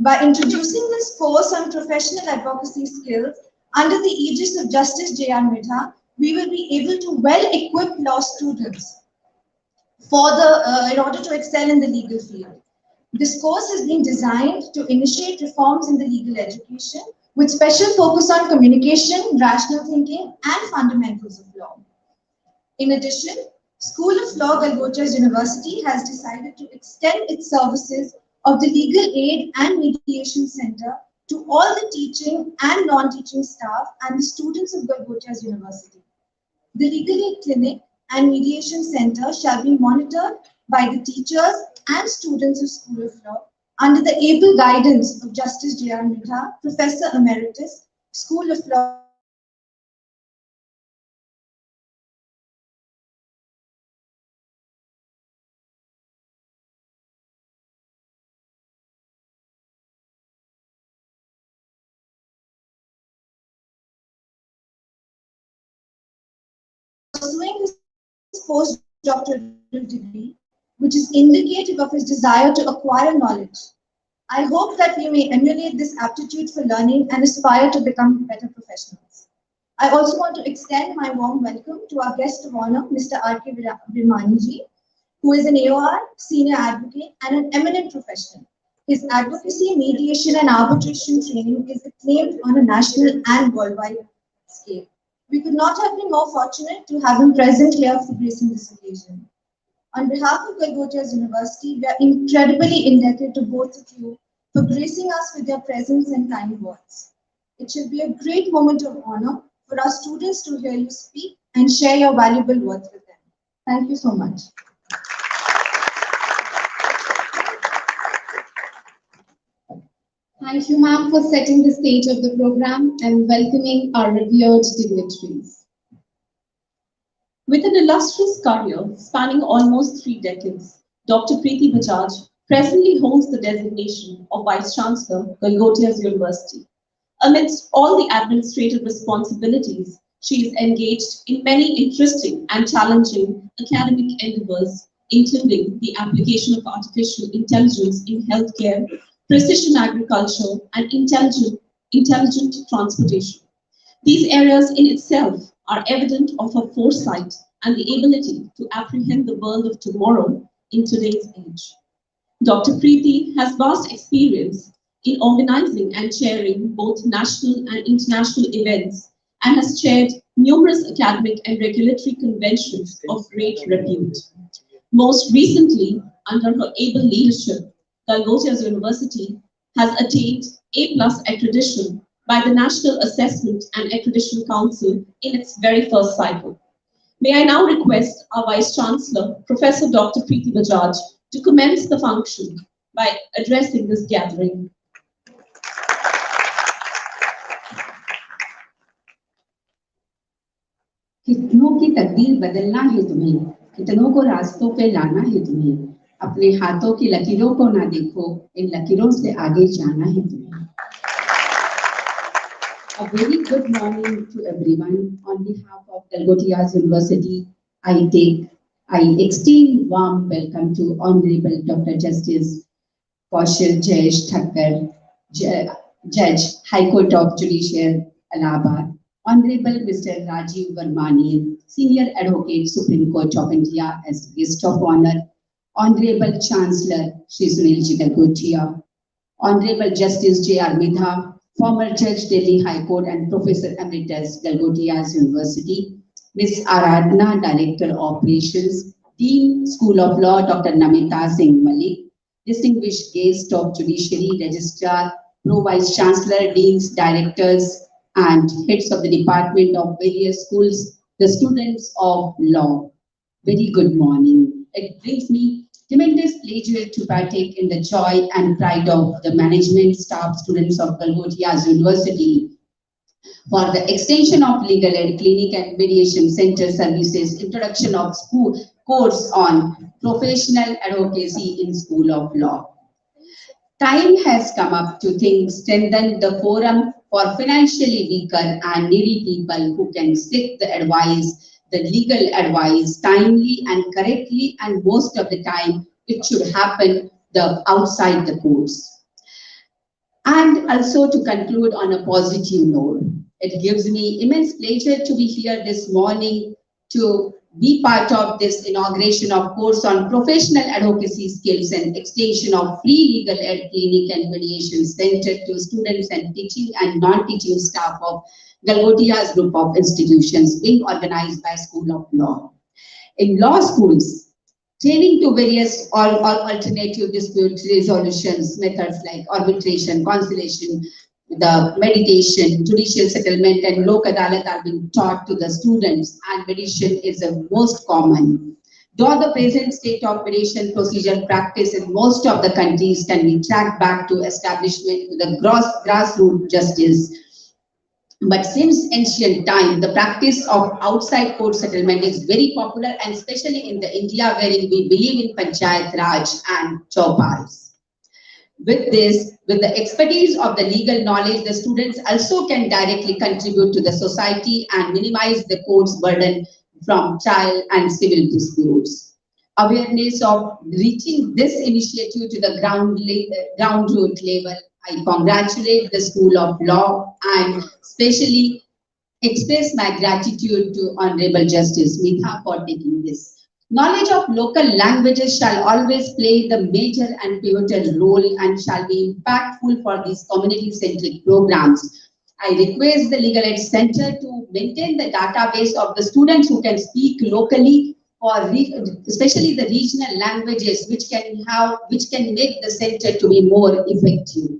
By introducing this course on professional advocacy skills under the aegis of Justice J.R Midha, we will be able to well-equip law students in order to excel in the legal field. This course has been designed to initiate reforms in the legal education with special focus on communication, rational thinking, and fundamentals of law. In addition, School of Law, Galgotias University has decided to extend its services of the Legal Aid and Mediation Center to all the teaching and non-teaching staff and the students of Galgotias University. The Legal Aid Clinic and Mediation Center shall be monitored by the teachers and students of School of Law under the able guidance of Justice J.R Midha, Professor Emeritus, School of Law, pursuing his postdoctoral degree, which is indicative of his desire to acquire knowledge. I hope that we may emulate this aptitude for learning and aspire to become better professionals. I also want to extend my warm welcome to our guest of honor, Mr. R.K. Virmani ji, who is an AOR, senior advocate, and an eminent professional. His advocacy, mediation, and arbitration training is acclaimed on a national and worldwide scale. We could not have been more fortunate to have him present here for gracing this occasion. On behalf of Galgotias University, we are incredibly indebted to both of you for gracing us with your presence and kind words. It should be a great moment of honor for our students to hear you speak and share your valuable words with them. Thank you so much. Thank you, ma'am, for setting the stage of the program and welcoming our revered dignitaries. With an illustrious career spanning almost 3 decades, Dr. Preeti Bajaj presently holds the designation of Vice Chancellor, Galgotias University. Amidst all the administrative responsibilities, she is engaged in many interesting and challenging academic endeavors, including the application of artificial intelligence in healthcare, precision agriculture, and intelligent transportation. These areas in itself are evident of her foresight and the ability to apprehend the world of tomorrow in today's age. Dr. Preeti has vast experience in organizing and chairing both national and international events and has chaired numerous academic and regulatory conventions of great repute. Most recently, under her able leadership, Galgotias University has attained A+ accreditation by the National Assessment and Accreditation Council in its very first cycle. May I now request our Vice Chancellor, Professor Dr. Preeti Bajaj, to commence the function by addressing this gathering. कितनों की तकदीर बदलना है तुम्हें, कितनों को रास्तों पे लाना है तुम्हें, अपने हाथों की लकीरों को ना देखो, इन लकीरों से आगे जाना है तुम्हें. A very good morning to everyone. On behalf of Galgotias University, I extend warm welcome to Honorable Dr. Justice K.J Thaker, Judge, High Court of Judiciary, Allahabad. Honorable Mr. Rajeev Virmani, Senior Advocate, Supreme Court of India, as guest of honor. Honorable Chancellor Shri Sunil Galgotia, Honorable Justice J.R Midha, former Judge, Delhi High Court and Professor Emeritus, Galgotias University, Ms. Aradhana, Director of Operations, Dean, School of Law, Dr. Namita Singh Malik, distinguished guest of Judiciary, Registrar, Pro Vice Chancellor, Deans, Directors, and heads of the Department of various schools, the students of law. Very good morning. It brings me tremendous pleasure to partake in the joy and pride of the management, staff, students of Galgotias University for the extension of legal aid clinic and mediation center services, introduction of school course on professional advocacy in School of Law. Time has come up to strengthen the forum for financially weaker and needy people who can seek the advice, the legal advice, timely and correctly, and most of the time it should happen outside the courts. And also to conclude on a positive note, it gives me immense pleasure to be here this morning to be part of this inauguration of course on professional advocacy skills and extension of free legal aid clinic and mediation center to students and teaching and non-teaching staff of Galgotias group of institutions being organized by School of Law. In law schools, training to various alternative dispute resolutions methods like arbitration, conciliation, the mediation, judicial settlement, and Lok Adalat are being taught to the students, and mediation is the most common. Though the present state of mediation procedure practice in most of the countries can be tracked back to establishment to the grassroots justice. But since ancient time, the practice of outside court settlement is very popular, and especially in the India wherein we believe in Panchayat Raj and Chaupais. With this, with the expertise of the legal knowledge, the students also can directly contribute to the society and minimize the court's burden from trial and civil disputes. Awareness of reaching this initiative to the ground-root level, I congratulate the School of Law and especially express my gratitude to Honorable Justice Midha for taking this. Knowledge of local languages shall always play the major and pivotal role and shall be impactful for these community-centric programs. I request the Legal Aid Center to maintain the database of the students who can speak locally, or especially the regional languages, which can make the center to be more effective.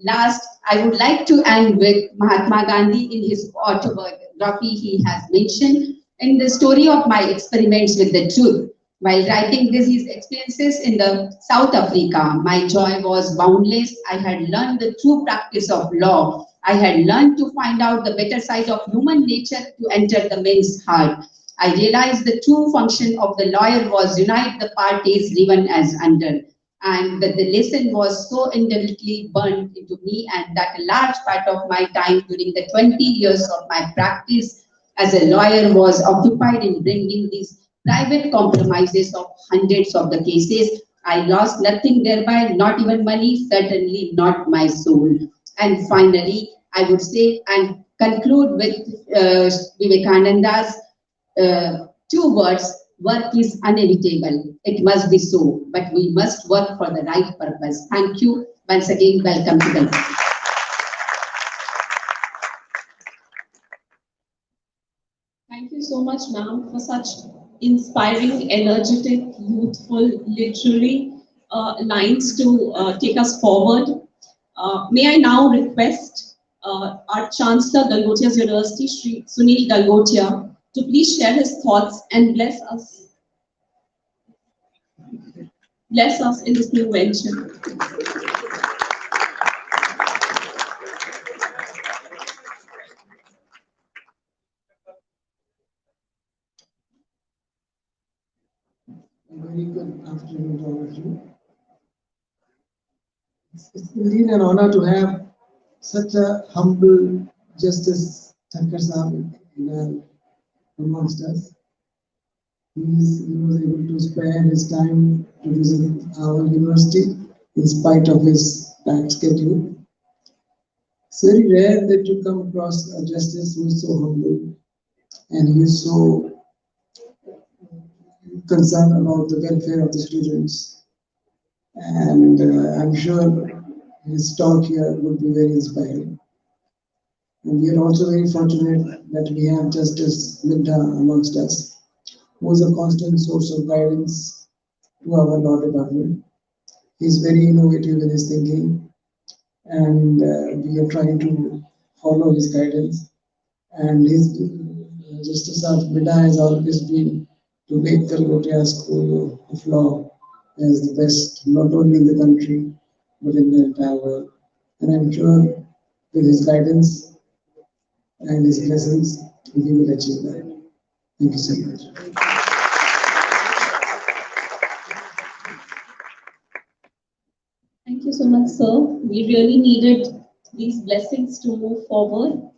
Last, I would like to end with Mahatma Gandhi. In his autobiography, he has mentioned in the story of my experiments with the truth. While writing these experiences in the South Africa, my joy was boundless. I had learned the true practice of law. I had learned to find out the better side of human nature to enter the men's heart. I realized the true function of the lawyer was unite the parties driven as under, and that the lesson was so indelibly burned into me, and that a large part of my time during the 20 years of my practice as a lawyer was occupied in bringing these private compromises of hundreds of the cases. I lost nothing thereby, not even money, certainly not my soul. And finally, I would say and conclude with Vivekananda's two words: work is inevitable. It must be so, but we must work for the right purpose. Thank you. Once again, welcome to the Thank you so much, ma'am, for such inspiring, energetic, youthful, literary lines to take us forward. May I now request our Chancellor, Galgotias University, Shri Sunil Galgotia, to please share his thoughts and bless us in this new venture. Very good afternoon to all of you. It's indeed an honor to have such a humble Justice Thaker Sahib amongst us. He was able to spare his time to visit our university in spite of his packed schedule. It's very rare that you come across a justice who is so humble and he is so concerned about the welfare of the students, and I'm sure his talk here would be very inspiring. And we are also very fortunate that we have Justice Midha amongst us, who is a constant source of guidance to our law department. He is very innovative in his thinking, and we are trying to follow his guidance. And his Justice Midha has always been to make Galgotias School of Law as the best, not only in the country, but in the entire world. And I'm sure with his guidance and his blessings, he will achieve that. Thank you so much. Thank you so much, sir. We really needed these blessings to move forward.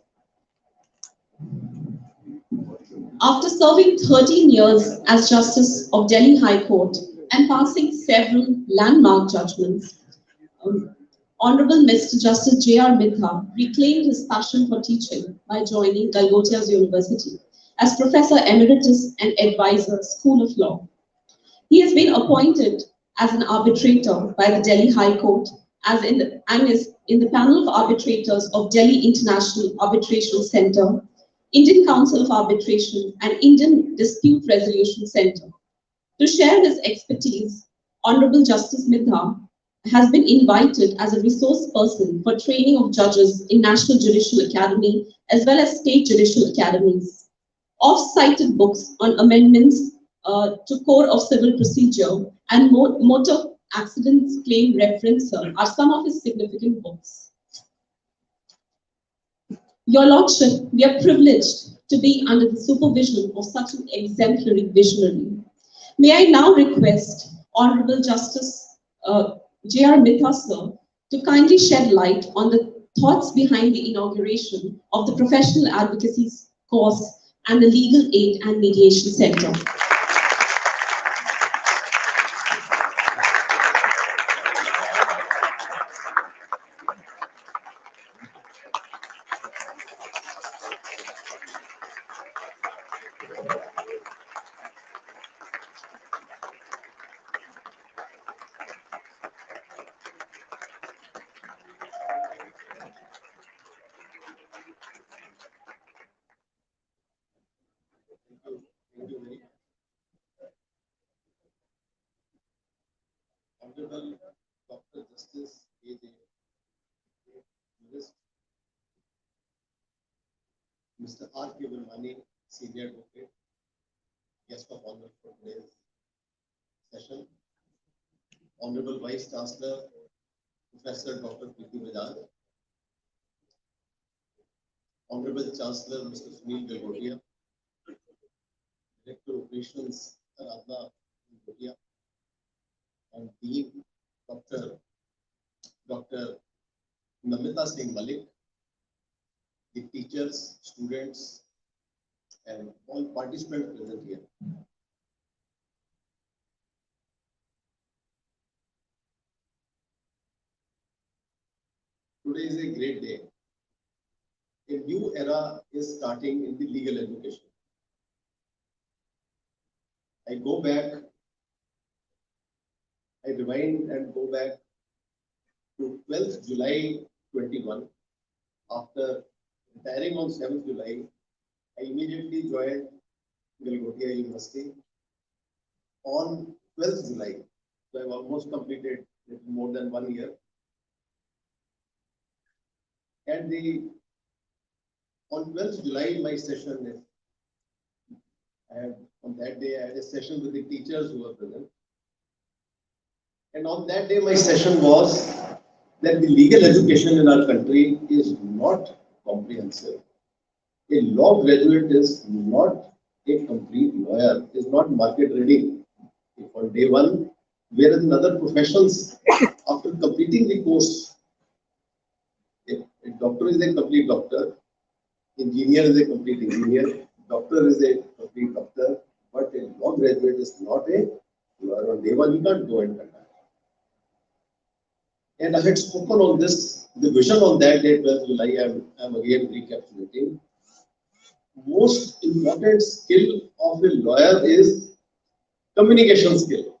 After serving 13 years as Justice of Delhi High Court and passing several landmark judgments, Honorable Mr. Justice J.R Midha reclaimed his passion for teaching by joining Galgotias University as Professor Emeritus and Advisor, School of Law. He has been appointed as an arbitrator by the Delhi High Court and is in the panel of arbitrators of Delhi International Arbitration Center, Indian Council of Arbitration, and Indian Dispute Resolution Center. To share his expertise, Honorable Justice Midha has been invited as a resource person for training of judges in National Judicial Academy as well as state judicial academies. Oft-cited books on amendments to Code of Civil Procedure and Motor Accidents Claim Referencer are some of his significant books. Your Lordship, we are privileged to be under the supervision of such an exemplary visionary. May I now request Honorable Justice J.R Midha, sir, to kindly shed light on the thoughts behind the inauguration of the Professional Advocacy course and the Legal Aid and Mediation Center. Honorable Dr. Justice K.J. Mr. R.K. Virmani, Senior Advocate, guest of honor for today's session. Honorable Vice Chancellor, Professor Dr. Preeti Bajaj. Honorable Chancellor, Mr. Sunil Galgotia. Director of Operations, Aradhana Galgotia. And Dean, Dr. Namita Singh Malik, the teachers, students, and all participants present here. Today is a great day. A new era is starting in the legal education. I rewind and go back to 12th July 21. After retiring on 7th July, I immediately joined Galgotias University on 12th July. So I've almost completed more than 1 year. And on 12th July, my session is, on that day, I had a session with the teachers who were present. And on that day, my session was that the legal education in our country is not comprehensive. A law graduate is not a complete lawyer, is not market ready on day one, whereas in other professions, after completing the course, a doctor is a complete doctor, engineer is a complete engineer, doctor is a complete doctor, but a law graduate is not a lawyer. On day one, you can't go and conduct. And I had spoken on this, the vision on that day, 12th July, I'm again recapitulating. Most important skill of a lawyer is communication skill.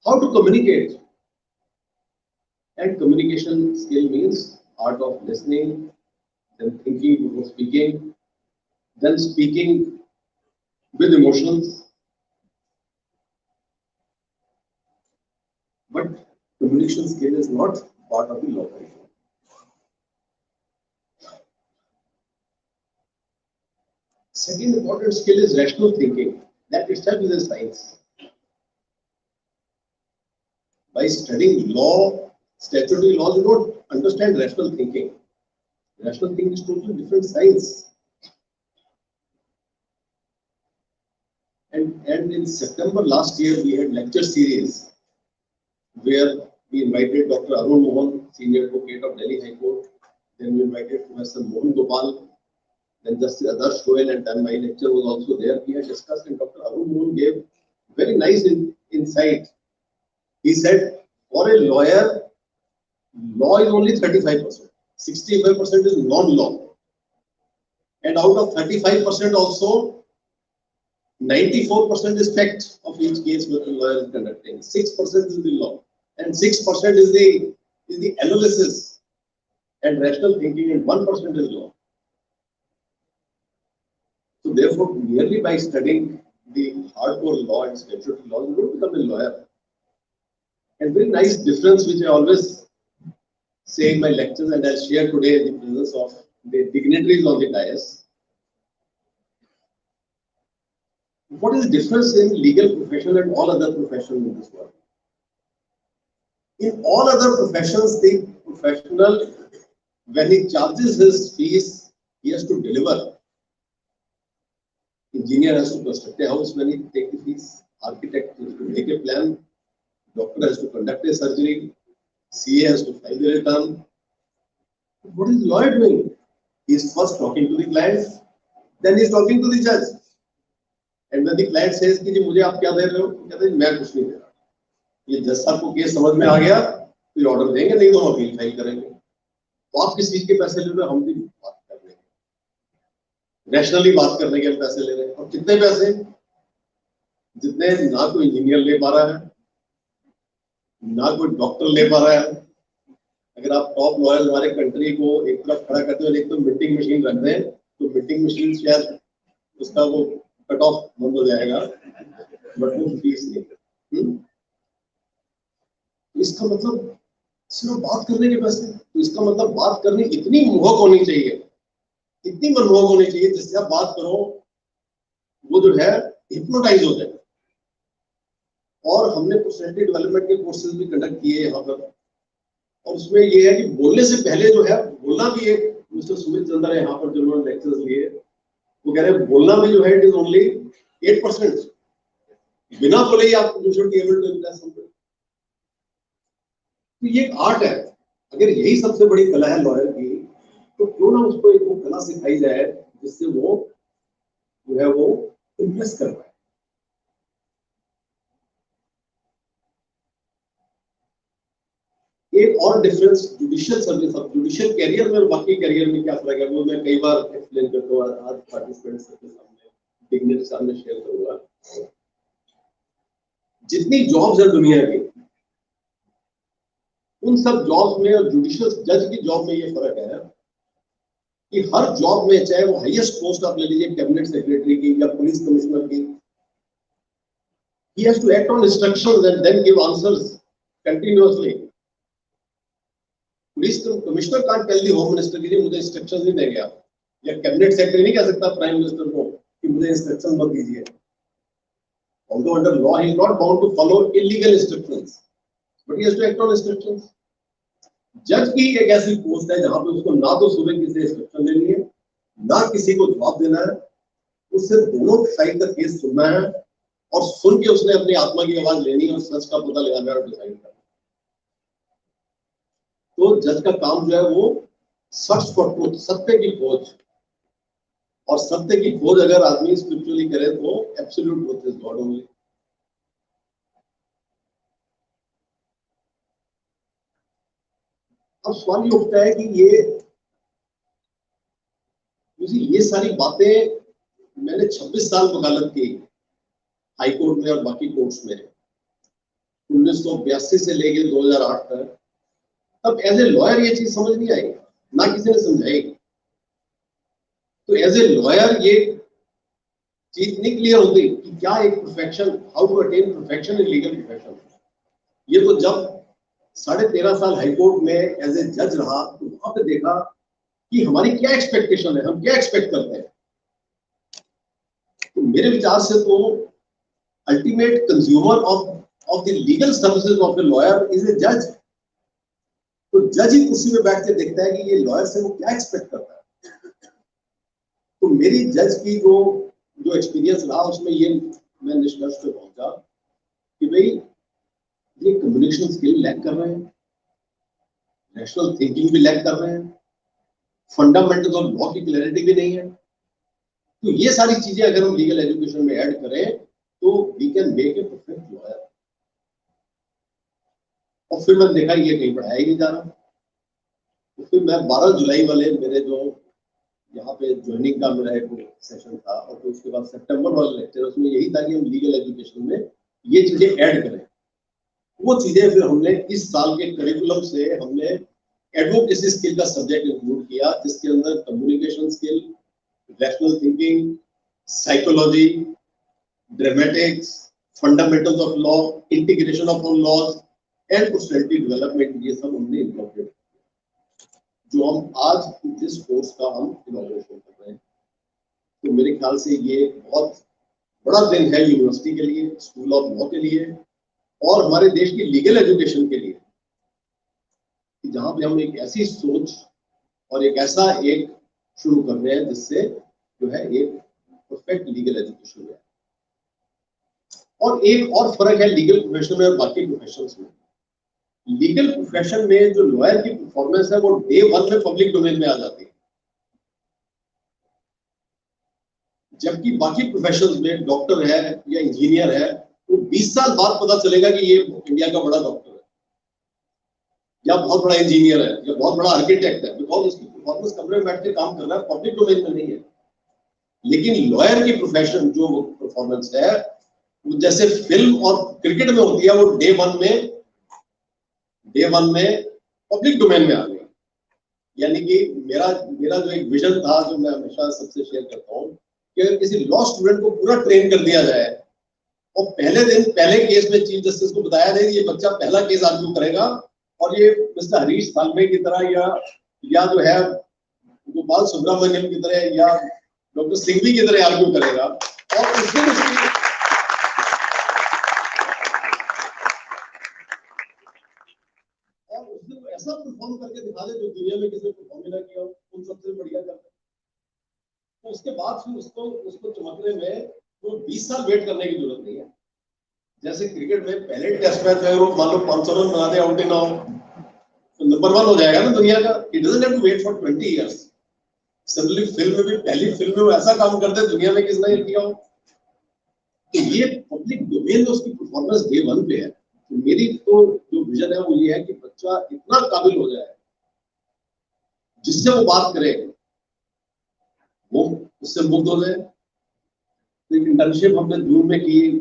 How to communicate. And communication skill means art of listening, then thinking before speaking, then speaking with emotions. But communication skill is not part of the law profession. Second important skill is rational thinking. That itself is a science. By studying law, statutory law, you don't understand rational thinking. Rational thinking is totally different science. And in September last year, we had lecture series where we invited Dr. Arun Mohan, Senior Advocate of Delhi High Court. Then we invited Professor Mohan Gopal. Then Justice Adarsh Goel, and then my lecture was also there. We had discussed, and Dr. Arun Mohan gave very nice insight. He said, for a lawyer, law is only 35%. 65% is non-law. And out of 35% also, 94% is fact of each case which the lawyer is conducting. 6% is the law. And 6% is the analysis and rational thinking, and 1% is law. So therefore, merely by studying the hardcore law and statutory law, you don't become a lawyer. And very nice difference which I always say in my lectures, and I'll share today in the presence of the dignitaries on the dais. What is the difference in legal profession and all other professions in this world? In all other professions, the professional, when he charges his fees, he has to deliver. Engineer has to construct a house when he takes the fees. Architect has to make a plan. Doctor has to conduct a surgery. CA has to file the return. What is the lawyer doing? He is first talking to the client, then he is talking to the judge. And when the client says कि जी मुझे आप क्या दे रहे हो, कहते हैं मैं कुछ नहीं दे रहा. ये जज साहब को केस समझ में आ गया, तो ऑर्डर देंगे, नहीं तो हम अपील फाइल करेंगे. तो आप किस चीज के पैसे ले रहे हो, हम भी बात कर रहे हैं. नेशनली बात करने के हम पैसे ले रहे हैं. और कितने पैसे? जितने ना कोई इंजीनियर ले पा रहा है, ना कोई डॉक्टर ले पा रहा है. अगर आप टॉप लॉयर हमारे कंट्री को एक तरफ खड़ा करते हो, एक तो मीटिंग मशीन रख दें, तो मीटिंग मशीन शायद उसका वो कट ऑफ बंद हो जाएगा, बट वो फीस नहीं. इसका मतलब सिर्फ बात करने के पैसे. तो इसका मतलब बात करनी इतनी मोहक होनी चाहिए, इतनी मनमोहक होनी चाहिए, जिससे आप बात करो वो जो है हिप्नोटाइज हो जाए. और हमने पर्सनैलिटी डेवलपमेंट के कोर्सेज भी कंडक्ट किए यहाँ पर, और उसमें ये है कि बोलने से पहले जो है बोलना भी. एक मिस्टर सुमित चंद्र है यहाँ पर जिन्होंने लेक्चर्स लिए, वो कह रहे हैं बोलना भी जो है इट इज ओनली 8%. बिना बोले ही आप you should be able to impress someone. तो ये एक आर्ट है. अगर यही सबसे बड़ी कला है लॉयर की, तो क्यों ना उसको एक वो कला सिखाई जाए जिससे वो जो है वो इम्प्रेस कर पाए. एक और डिफरेंस जुडिशियल सर्विस और जुडिशियल कैरियर में और बाकी कैरियर में क्या फर्क है, वो मैं कई बार एक्सप्लेन करता हूँ. आज पार्टिसिपेंट्स के सामने, डिग्निटी सामने शेयर करूंगा. जितनी जॉब्स है दुनिया की, उन सब जॉब्स में और जुडिशियल जज की जॉब में ये फर्क है कि हर जॉब में, चाहे वो हाईएस्ट पोस्ट आप ले लीजिए कैबिनेट सेक्रेटरी की या पुलिस कमिश्नर की, he has to act on instructions and then give answers continuously. Police commissioner can't tell the home minister कि मुझे इंस्ट्रक्शंस नहीं देंगे आप, या कैबिनेट सेक्रेटरी नहीं कह सकता प्राइम मिनिस्टर को कि मुझे इंस्ट्रक्शन मत दीजिए. Although under law he is not bound to follow illegal instructions, but he has to act on instructions. जज की एक ऐसी पोस्ट है जहां पे उसको ना तो सुबह किसी इंस्ट्रक्शन देनी है, ना किसी को जवाब देना है. उससे दोनों साइड का केस सुनना है, और सुन के उसने अपनी आत्मा की आवाज लेनी है और सच का पता लगाना और डिसाइड करना. तो जज का काम जो है वो सर्च फॉर ट्रूथ, सत्य की खोज. और सत्य की खोज अगर आदमी स्पिरिचुअली करे तो absolute truth is God only. अब सवाल ये उठता है कि ये सारी बातें मैंने 26 साल वकालत की हाई कोर्ट में और बाकी कोर्ट्स में, 1982 से लेके 2008 तक. तब एज ए लॉयर ये चीज समझ नहीं आई, ना किसी ने समझाई. तो एज ए लॉयर ये चीज नहीं क्लियर होती कि क्या एक perfection, how to attain perfection in legal profession. ये तो जब 13.5 साल हाईकोर्ट में एज ए जज रहा, तो वहां पे देखा कि हमारी क्या एक्सपेक्टेशन है, हम क्या एक्सपेक्ट करते हैं. तो मेरे विचार से तो ultimate consumer of the legal services of a lawyer is a जज. तो जज ही कुर्सी में बैठ के देखता है कि ये लॉयर से वो क्या एक्सपेक्ट करता है. तो मेरी जज की जो एक्सपीरियंस रहा, उसमें ये मैं निष्कर्ष पे पहुंचा कि भाई ये कम्युनिकेशन स्किल लैक कर रहे हैं, नेशनल थिंकिंग भी लैक कर रहे हैं, फंडामेंटल और लॉ की क्लैरिटी भी नहीं है. तो ये सारी चीजें अगर हम लीगल एजुकेशन में ऐड करें तो we can make a perfect lawyer. और फिर मैंने देखा ये कहीं पढ़ाया ही नहीं जा रहा. तो फिर मैं 12 जुलाई वाले मेरे जो यहाँ पे ज्वाइनिंग का मेरा एक सेशन था, और फिर उसके बाद सितंबर वाला लेक्चर, उसमें यही था कि हम लीगल एजुकेशन में ये चीजें ऐड करें। वो चीजें फिर हमने इस साल के करिकुलम से हमने एडवोकेसी स्किल का सब्जेक्ट इंक्लूड किया, जिसके अंदर communication skill, rational thinking, psychology, dramatics, fundamentals of law, integration of all laws and personality development, ये सब हमने इंक्लूड, जो हम आज जिस कोर्स का हम इनॉग्रेशन कर रहे हैं। तो मेरे ख्याल से ये बहुत बड़ा दिन है यूनिवर्सिटी के लिए, स्कूल ऑफ लॉ के लिए, और हमारे देश की लीगल एजुकेशन के लिए, जहां पे हम एक ऐसी सोच और एक ऐसा एक शुरू कर रहे हैं जिससे जो है एक परफेक्ट लीगल एजुकेशन है। और एक और फर्क है लीगल प्रोफेशन में और बाकी प्रोफेशंस में। लीगल प्रोफेशन में जो लॉयर की परफॉर्मेंस है वो डे 1 में पब्लिक डोमेन में आ जाती है, जबकि बाकी प्रोफेशंस में डॉक्टर है या इंजीनियर है तो 20 साल बाद पता चलेगा कि ये इंडिया का बड़ा डॉक्टर है, या बहुत बड़ा इंजीनियर है, या बहुत बड़ा आर्किटेक्ट है, बिकॉज उसकी परफॉर्मेंस कमरे में बैठ के काम कर रहा है, पब्लिक डोमेन में नहीं है। लेकिन लॉयर की प्रोफेशन जो परफॉर्मेंस है वो जैसे फिल्म और क्रिकेट में होती है, वो डे वन में पब्लिक डोमेन में आ गया। यानी कि मेरा जो एक विजन था, जो मैं हमेशा सबसे शेयर करता हूँ, कि अगर किसी लॉ स्टूडेंट को पूरा ट्रेन कर दिया जाए और पहले दिन पहले केस में चीफ जस्टिस को बताया जाए ये बच्चा पहला केस आर्ग्यू करेगा और ये मिस्टर हरीश सालवे की तरह या जो है गोपाल सुब्रमण्यम की तरह या डॉक्टर सिंघवी की तरह आर्ग्यू करेगा, और उस दिन ऐसा परफॉर्म करके दिखा दे जो दुनिया में किसी ने परफॉर्म ना किया हो, उन सबसे बढ़िया करते। तो उसके बाद फिर उसको चमकने में तो 20 साल वेट करने की जरूरत नहीं है। जैसे क्रिकेट में पहले टेस्ट मैच में वो मान लो 500 रन बना दे, आउट इन आओ, तो नंबर 1 हो जाएगा ना दुनिया का। It doesn't have to wait for 20 years. Similarly film में भी पहली फिल्म में वो ऐसा काम करते दुनिया में किसने किया हो। तो ये पब्लिक डोमेन में उसकी परफॉर्मेंस डे 1 पे है। तो मेरी तो जो विजन है वो ये है कि बच्चा इतना काबिल हो जाए जिससे वो बात करे वो उससे मुक्त हो जाए। तो एक इंटर्नशिप हमने जून में की,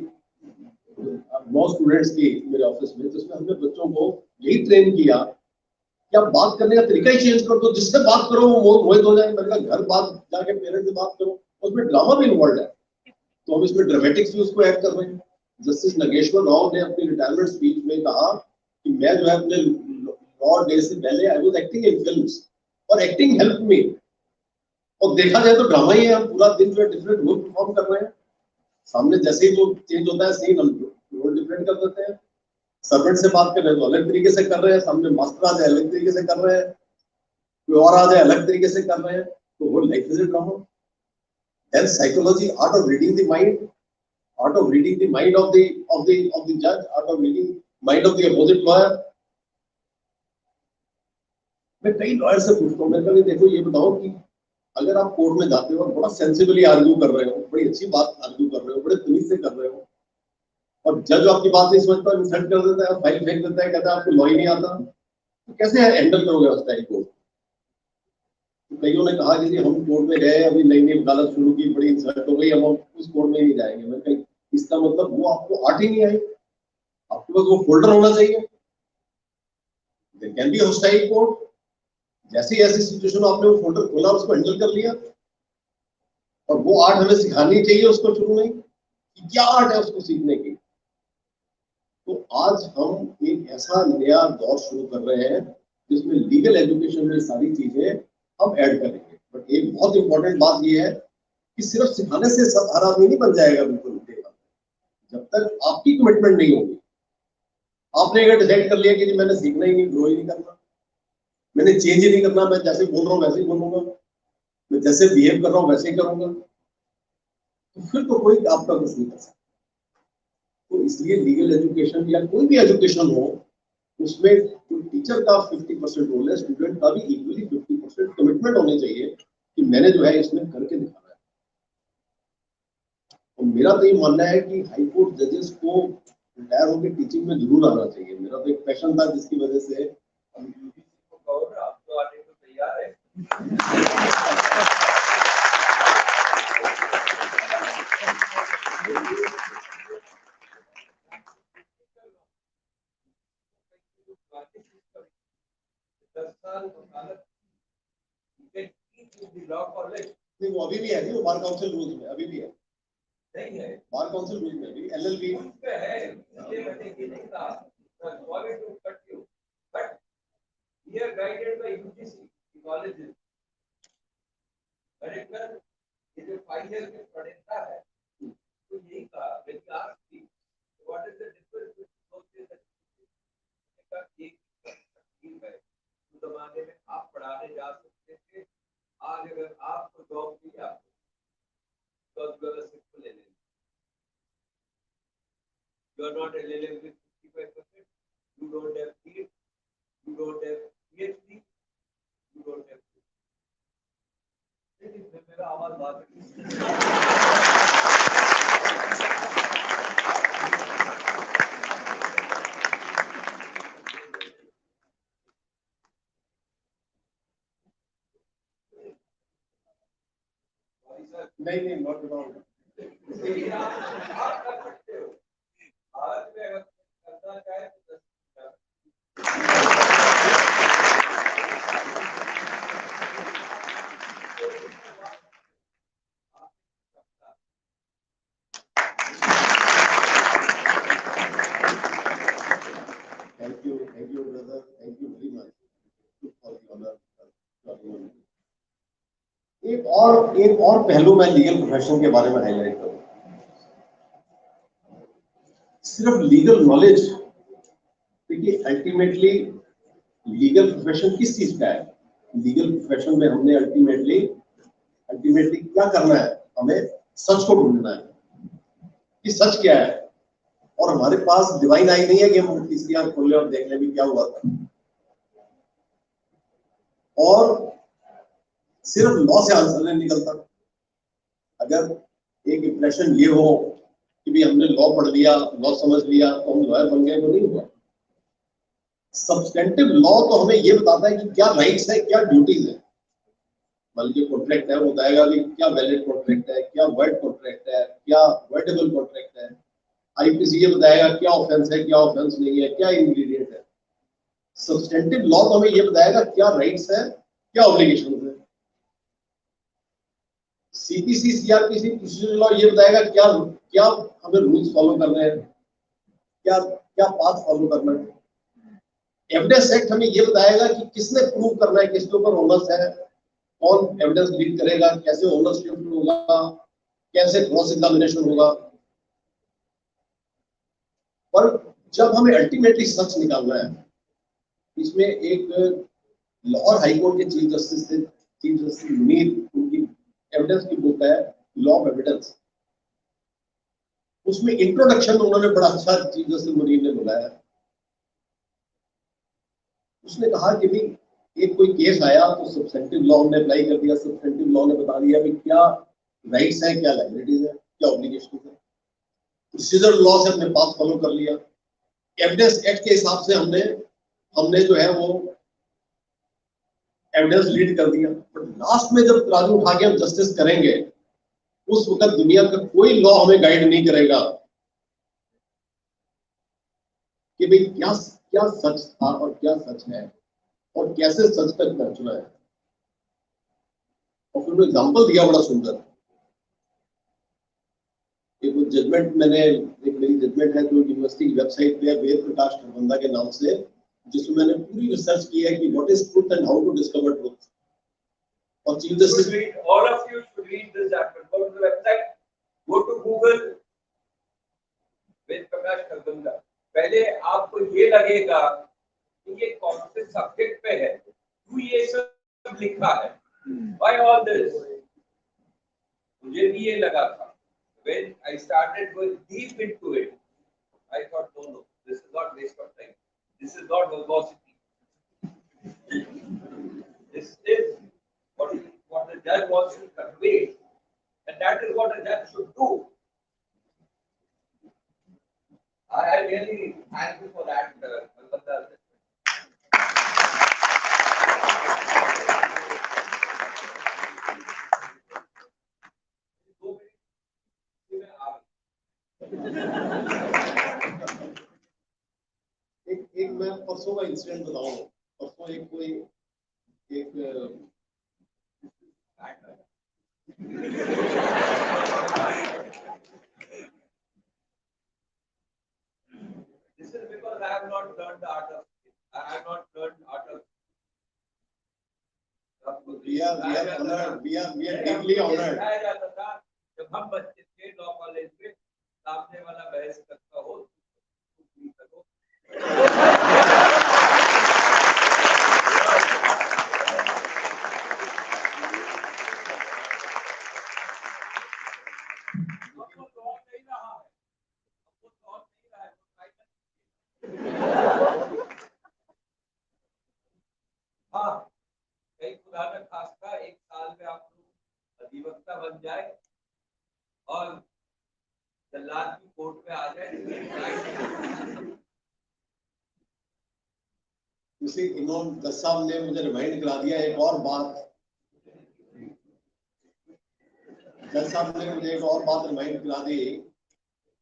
9 स्टूडेंट्स की मेरे ऑफिस में, जिसमें हमने बच्चों को यही ट्रेन किया कि आप बात करने का तरीका ही चेंज कर दो, जिससे बात करो वो मोहित हो जाए। मैंने कहा घर बात जाके पेरेंट्स से बात करो, उसमें ड्रामा भी इन्वॉल्व है, तो हम इसमें ड्रामेटिक्स भी उसको ऐड कर रहे हैं। जस्टिस नागेश्वर राव ने अपनी रिटायरमेंट स्पीच में कहा कि मैं जो है अपने लॉ डे से पहले I was acting in films और एक्टिंग हेल्प मी। और देखा जाए तो ड्रामा ही है, हम पूरा दिन जो है डिफरेंट रोल परफॉर्म कर रहे हैं। सामने जैसे ही जो चेंज होता है सीन, हम रोल डिफरेंट कर देते हैं। सर्वेंट से बात कर रहे हैं तो अलग तरीके से कर रहे हैं, सामने मास्टर आ जाए अलग तरीके से कर रहे हैं, कोई और आ जाए अलग तरीके से कर रहे हैं। तो वो life is a drama. Then psychology, art of reading the mind, art of reading the mind of the judge, art of reading mind of the opposite lawyer. मैं कई लॉयर से पूछता हूँ, मैं कभी देखो ये बताओ कि अगर आप कोर्ट में जाते हो और बड़ा सेंसिबली आर्ग्यू कर रहे हो, बड़ी अच्छी बात आर्ग्यू कर रहे हो, बड़े तमीज से कर रहे हो, और जज आपकी बात नहीं समझता, इंसल्ट कर देता है, फाइल फेंक देता है, कहता है आपको लॉ ही नहीं आता, तो कैसे हैंडल करोगे उस टाइप को। तो कईयों ने कहा कि हम कोर्ट में गए, अभी नई नई वकालत शुरू की, बड़ी इंसल्ट हो गई, हम उस कोर्ट में नहीं जाएंगे। मैं कहीं इसका मतलब वो आपको आर्ट ही नहीं आई, आपके पास वो फोल्डर होना चाहिए। There can be hostile court, जैसे ऐसी सिचुएशन आपने वो फोल्डर खोला, उसको हैंडल कर लिया, और वो आर्ट हमें सिखानी चाहिए उसको शुरू में कि क्या आर्ट है उसको सीखने की। तो आज हम एक ऐसा नया दौर शुरू कर रहे हैं जिसमें लीगल एजुकेशन में सारी चीजें हम ऐड करेंगे। बट एक बहुत इंपॉर्टेंट बात यह है कि सिर्फ सिखाने से सब हर आदमी नहीं बन जाएगा बिल्कुल। जब तक आपकी कमिटमेंट नहीं होगी, आपने अगर डिसाइड कर लिया कि मैंने सीखना ही नहीं, ग्रो ही नहीं करना, मैंने चेंज ही नहीं करना, मैं जैसे बोल रहा हूँ वैसे ही बोलूंगा, मैं जैसे बिहेव कर रहा हूँ वैसे ही करूंगा, तो फिर तो कोई आपका कुछ नहीं कर सकता। तो इसलिए लीगल एजुकेशन या कोई भी एजुकेशन हो, उसमें जो टीचर का 50% रोल है, स्टूडेंट का भी इक्वली 50% कमिटमेंट होनी चाहिए कि मैंने जो है इसमें करके दिखाना है। और मेरा तो ये मानना है कि हाई कोर्ट जजेस को रिटायर होकर टीचिंग में जरूर आना चाहिए। मेरा तो एक पैशन था जिसकी वजह से नहीं, वो अभी भी है, वो बार काउंसिल रूल्स में अभी भी है। नहीं है, बार काउंसिल रूल में भी एलएलबी पे है, इसलिए मैंने ये नहीं कहा, sorry to cut you, but we are guided by UGC colleges. Character ये जो 5 ईयर के पढ़ता है, तो यही कहा, when you ask me what is the difference between social का एक स्कीम है, उस जमाने में आप पढ़ाने जा सकते थे, आज अगर आपको जॉब मिली आपको तो सिंपल है, you are not LLM with 55%, you don't have PhD, you don't have PhD, you don't have मेरा आवाज बात नहीं, नॉट अबाउट आप कर सकते हो। आज में अगर करना चाहे तो 10 Thank you brother, thank you very much for the honor. एक और पहलू मैं लीगल प्रोफेशन के बारे में हाईलाइट करूं। सिर्फ लीगल नॉलेज, देखिए अल्टीमेटली लीगल प्रोफेशन किस चीज का है? लीगल प्रोफेशन में हमने अल्टीमेटली क्या करना है? हमें सच को ढूंढना है कि सच क्या है, और हमारे पास डिवाइन आई नहीं है कि हम किसी आंख खोल ले और देख ले भी क्या हुआ था। और सिर्फ लॉ से आंसर नहीं निकलता। अगर एक इंप्रेशन ये हो कि भी हमने लॉ पढ़ लिया, लॉ समझ लिया तो हम लॉयर बन गए, वो नहीं हुआ। सब्सटेंटिव लॉ तो हमें ये बताता है कि क्या राइट्स है, क्या ड्यूटीज है। मान लीजिए कॉन्ट्रैक्ट है, वो बताएगा कि क्या वैलिड कॉन्ट्रैक्ट है, क्या वर्ड कॉन्ट्रैक्ट है, क्या वर्डेबल कॉन्ट्रैक्ट है। आईपीसी ये बताएगा क्या ऑफेंस है, क्या ऑफेंस नहीं है, क्या इंग्रेडिएंट है। सब्सटेंटिव लॉ तो हमें ये बताएगा क्या राइट्स है, क्या ऑब्लिगेशंस है। सीपीसी सीआरपीसी प्रोसीजरल लॉ ये बताएगा क्या हमें रूल्स फॉलो करने हैं, क्या पाथ फॉलो करना है। एविडेंस एक्ट हमें ये बताएगा कि किसने प्रूव करना है, किसके ऊपर ओनर्स है, कौन एविडेंस लीड करेगा, कैसे ओनरशिप होगा, कैसे क्रॉस एग्जामिनेशन होगा। पर जब हमें अल्टीमेटली सच निकालना है, इसमें एक लाहौर हाईकोर्ट के चीफ जस्टिस मुनीर, उनकी एविडेंस की बुक है लॉ ऑफ एविडेंस। उसमें इंट्रोडक्शन में उन्होंने बड़ा अच्छा चीफ जस्टिस मुनीर ने बुलाया। उसने कहा कि भाई एक कोई केस आया तो सब्सटेंटिव लॉ ने अप्लाई कर दिया, सब्सटेंटिव लॉ ने बता दिया कि क्या राइट्स है, क्या लायबिलिटीज है, क्या ऑब्लिगेशन है। प्रोसीजरल लॉ से हमने पाथ फॉलो कर लिया। एविडेंस एक्ट के हिसाब से हमने जो है वो एविडेंस लीड कर दिया। बट लास्ट में जब तराजू उठा के हम जस्टिस करेंगे, उस वक्त दुनिया का कोई लॉ हमें गाइड नहीं करेगा कि भाई क्या सच था और क्या सच है और कैसे सच तक पहुंचना है। और फिर एग्जाम्पल दिया बड़ा सुंदर। एक जजमेंट एक मेरी जजमेंट है जो यूनिवर्सिटी की वेबसाइट पे है, वेद प्रकाश खरबंदा के नाम से, जिसमें मैंने पूरी रिसर्च की है कि what is truth and how to discover truth. और chief justice, all of you should read this chapter, go to the website, go to Google, Ved Prakash Kharbanda. पहले आपको ये लगेगा कि ये कौन से सब्जेक्ट पे है, क्यों ये सब लिखा है, व्हाई ऑल दिस। मुझे भी ये लगा था। When I started going deep into it, I thought, no, this is not waste of time. This is not verbosity. This is what the judge wants to convey, and that is what a judge should do. I really thank you for that, incident बताऊं, परसों एक कोई एक This is because I have not learned the art of. I have not learned art of. We are honored. We are deeply honored. जब हम बच्चे थे law college में, सामने वाला बहस करता हो, हाँ, कई खुदा न खास्ता एक साल में आप लोग अधिवक्ता बन जाए और जल्लाद की कोर्ट में आ जाए। उसी इन्होंने जज साहब ने मुझे रिमाइंड करा दिया एक और बात। जज साहब ने मुझे एक और बात रिमाइंड करा दी।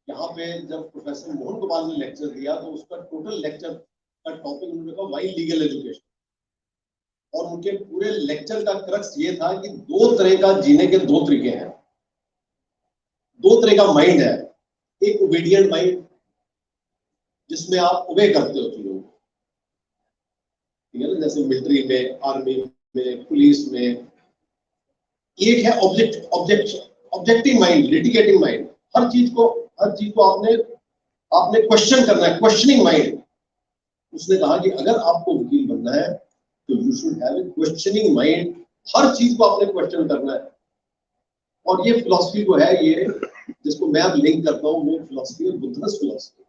यहाँ पे जब प्रोफेसर मोहन गोपाल ने लेक्चर दिया तो उसका टोटल लेक्चर का टॉपिक उन्होंने कहा वाई लीगल एजुकेशन, और उनके पूरे लेक्चर का क्रक्स ये था कि दो तरह का जीने के दो तरीके हैं, दो तरह का माइंड है। एक ओबीडियंट माइंड जिसमें आप ओबे करते हो चीजों को, ठीक है ना, जैसे मिलिट्री में, आर्मी में, पुलिस में। एक है ऑब्जेक्टिव माइंड, लिटिगेटिंग माइंड। हर चीज को आपने क्वेश्चन करना है, क्वेश्चनिंग माइंड। उसने कहा कि अगर आपको वकील बनना है तो you should have a questioning mind. हर चीज को आपने क्वेश्चन करना है। और ये फिलॉसफी जो है, ये जिसको मैं अब लिंक करता हूँ, वो फिलॉसफी है बुद्धिस्ट फिलॉसफी।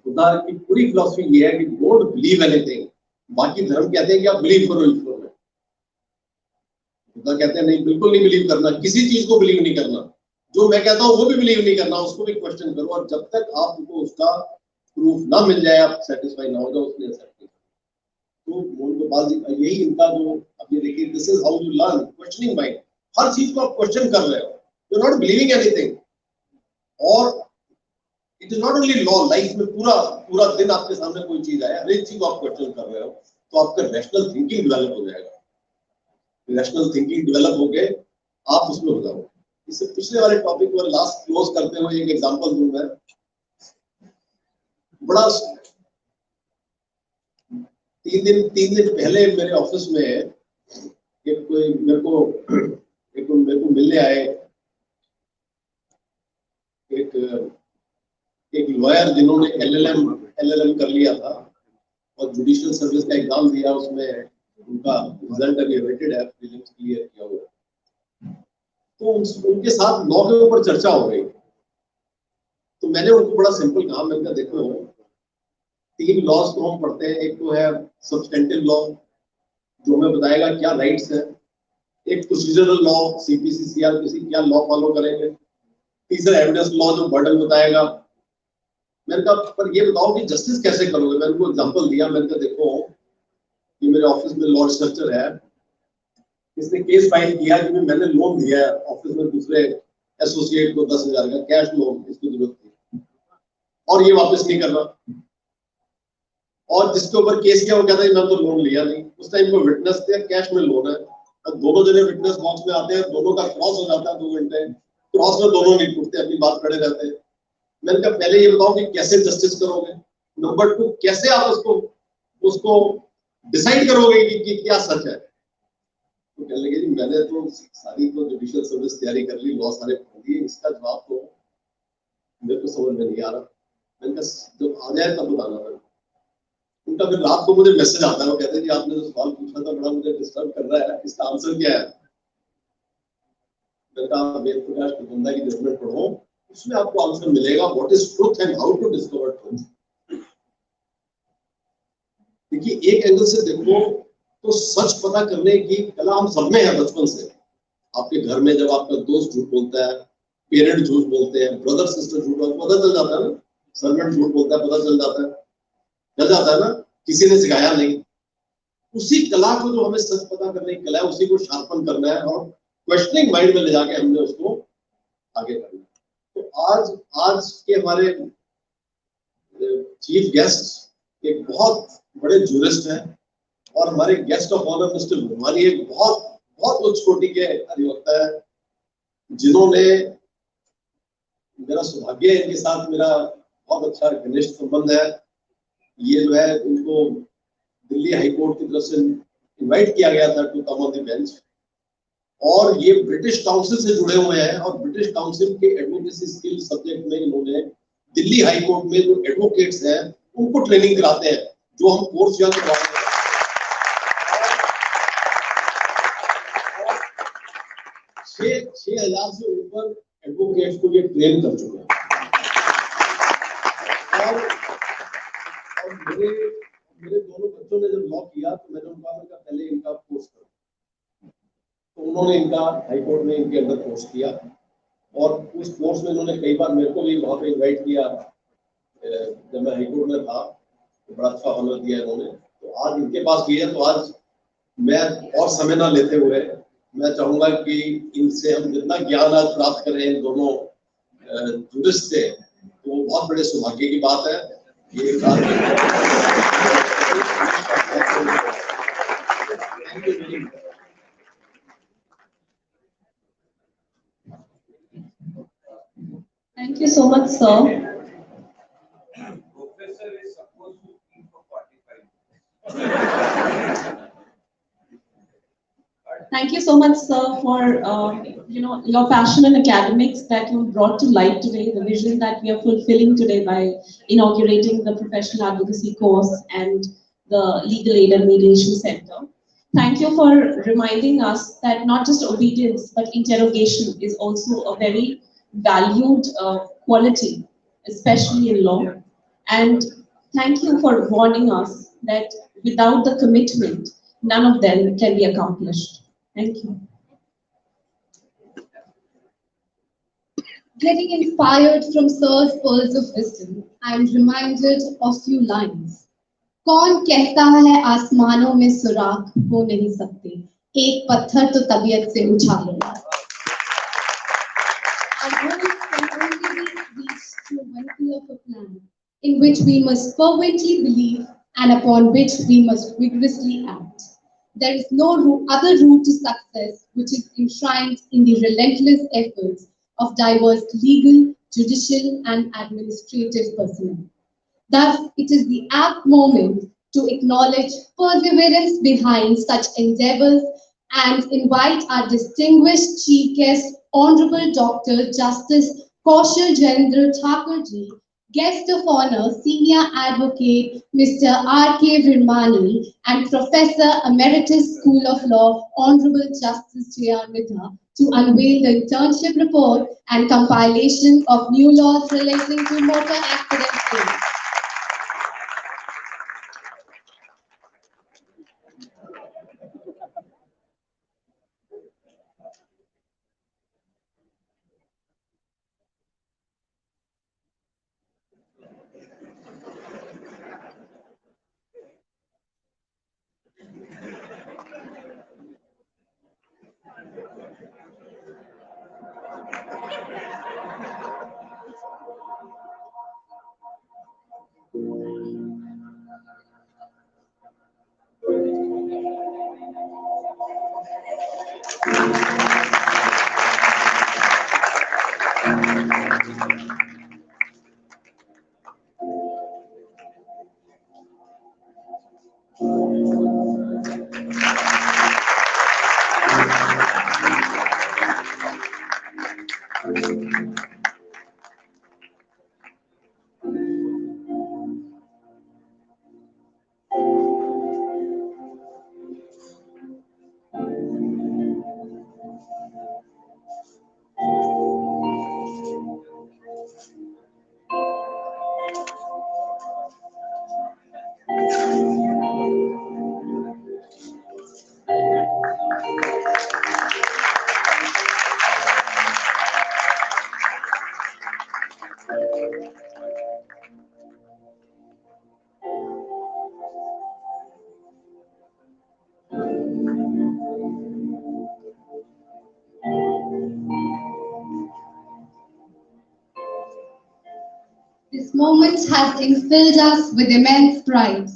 बुद्धा की पूरी फिलॉसफी ये है कि डोंट बिलीव एनीथिंग। बाकी धर्म कहते हैं कि आप बिलीव करो ईश्वर में, बुद्धा कहते हैं नहीं, बिल्कुल नहीं बिलीव करना, किसी चीज को बिलीव नहीं करना। जो मैं कहता हूँ वो भी बिलीव नहीं करना, उसको भी क्वेश्चन करो। और जब तक आपको उसका प्रूफ ना मिल जाए, आप सेटिस्फाई ना हो जाओ, उसने एक्सेप्ट किया। तो मोहन गोपाल जी का यही इनका जो, अब ये देखिए, this is how you learn, questioning mind. हर चीज को आप क्वेश्चन कर रहे हो, you are not believing anything. और it is not only law, life में पूरा दिन आपके सामने कोई चीज आया, हर एक चीज को आप क्वेश्चन कर रहे हो, तो आपका रैशनल थिंकिंग डेवलप हो जाएगा। रैशनल थिंकिंग डेवलप हो गए, आप उसमें हो जाओगे। इससे पिछले वाले टॉपिक को लास्ट क्लोज करते हुए एक एग्जांपल दूं मैं। बड़ा 3 दिन पहले मेरे ऑफिस में एक कोई मेरे को मिलने आए, एक लॉयर जिन्होंने एलएलएम कर लिया था और जुडिशियल सर्विस का एग्जाम दिया, उसमें उनका रिजल्ट अभी अवेटेड है, प्रीलिम्स क्लियर किया हुआ। तो उनके साथ लॉ के ऊपर चर्चा हो गई। तो मैंने उनको बड़ा सिंपल कहा, मैंने कहा देखो, 3 लॉज को हम पढ़ते हैं। एक तो है सब्सटेंटिव लॉ, जो हमें बताएगा क्या राइट्स है। एक प्रोसीजरल लॉ, सीपीसी, सीआरपीसी, क्या लॉ फॉलो करेंगे। तीसरा एविडेंस लॉ, जो बर्डन बताएगा। मैंने कहा पर ये बताओ कि जस्टिस कैसे करोगे। मैंने उनको एग्जांपल दिया। मैंने कहा देखो, ये मेरे ऑफिस में लॉ रिसर्चर है, इसने केस फाइल किया कि मैंने लोन दिया है ऑफिस में दूसरे एसोसिएट को 10,000 का कैश लोन, इसको जरूरत थी और ये वापस नहीं कर रहा। और जिसके ऊपर केस किया वो कहता है मैं तो लोन लिया नहीं। उस टाइम को विटनेस थे, कैश में लोन है, और दोनों जने विटनेस बॉक्स में आते हैं, दोनों का क्रॉस हो जाता है 2 घंटे। क्रॉस में दोनों नहीं टूटते, अपनी बात खड़े रहते हैं। मैंने कहा पहले ये बताओ कि कैसे जस्टिस करोगे। नंबर 2, कैसे आप उसको डिसाइड करोगे कि क्या सच है। तो कहने लगे जी मैंने तो सारी तो जुडिशियल सर्विस तैयारी कर ली, लॉ सारे पढ़ लिए, इसका जवाब तो मेरे को समझ में नहीं आ रहा। मैंने कहा जब आ जाए तब बताना। मैं उनका फिर रात को मुझे मैसेज आता है, वो कहते हैं जी आपने जो सवाल पूछा था बड़ा मुझे डिस्टर्ब कर रहा है, इसका आंसर क्या है। मैंने कहा वेद प्रकाश प्रबंधा की जजमेंट पढ़ो, उसमें आपको आंसर मिलेगा, what is truth and how to discover truth. देखिए एक एंगल से देखो तो सच पता करने की कला हम सब में है बचपन से। आपके घर में जब आपका दोस्त झूठ बोलता है, पेरेंट झूठ बोलते हैं, ब्रदर सिस्टर झूठ बोलते हैं, पता चल जाता है ना। सर्वेंट झूठ बोलता है, पता चल जाता है ना, किसी ने सिखाया नहीं। उसी कला को जो हमें सच पता करने की कला है, उसी को शार्पन करना है और क्वेश्चनिंग माइंड में ले जाके हमने उसको आगे करना है। तो आज के हमारे चीफ गेस्ट एक बहुत बड़े जूरिस्ट हैं, और हमारे guest of honour mister Virmani एक बहुत उच्च कोटि के अधिवक्ता है, जिन्होंने, मेरा सौभाग्य है इनके साथ मेरा बहुत अच्छा घनिष्ठ संबंध है। ये जो है, इनको दिल्ली हाई कोर्ट की तरफ से इनवाइट किया गया था to come on the bench, और ये ब्रिटिश काउंसिल से जुड़े हुए हैं, और ब्रिटिश काउंसिल के एडवोकेसी स्किल सब्जेक्ट में इन्होंने दिल्ली हाई कोर्ट में जो एडवोकेट्स हैं उनको ट्रेनिंग कराते हैं, जो हम कोर्स यहाँ करवाते हैं। 6,000 से ऊपर एडवोकेट्स को ये ट्रेन कर चुके हैं। और मेरे दोनों बच्चों ने जब लॉ किया तो मैंने उनका पहले इनका कोर्स करो, तो उन्होंने इनका हाई कोर्ट में इनके अंदर कोर्स किया, और उस कोर्स में उन्होंने कई बार मेरे को भी वहाँ पे इन्वाइट किया। जब मैं हाई कोर्ट में था तो बड़ा अच्छा ऑनर दिया इन्होंने। तो आज इनके पास भी है, तो आज मैं और समय ना लेते हुए मैं चाहूंगा कि इनसे हम जितना ज्ञान आज प्राप्त करें इन दोनों जूरिस्ट से, तो वो बहुत बड़े सौभाग्य की बात है। ये Thank you so much, sir. Professor is supposed to speak for 45 minutes. Thank you so much, sir, for your passion in academics that you brought to light today, the vision that we are fulfilling today by inaugurating the professional advocacy course and the Legal Aid and Mediation Center. Thank you for reminding us that not just obedience, but interrogation is also a very valued quality, especially in law. And thank you for warning us that without the commitment, none of them can be accomplished. Thank you. Getting inspired from Sir's pearls of wisdom, I am reminded of few lines. कौन कहता है आसमानों में सुराख हो नहीं सकते, एक पत्थर तो तबीयत से उछालो। Our goals can only be reached through one clear plan, in which we must fervently believe and upon which we must vigorously act. There is no other route to success which is enshrined in the relentless efforts of diverse legal, judicial, and administrative personnel. Thus, it is the apt moment to acknowledge perseverance behind such endeavors and invite our distinguished chief guest, Honorable Dr. Justice K.J Thaker ji, Guest of Honor, Senior Advocate Mr. R.K. Virmani, and Professor Emeritus School of Law, Honorable Justice J.R Midha, to unveil the internship report and compilation of new laws relating to motor accident claims. This moment has infilled us with immense pride.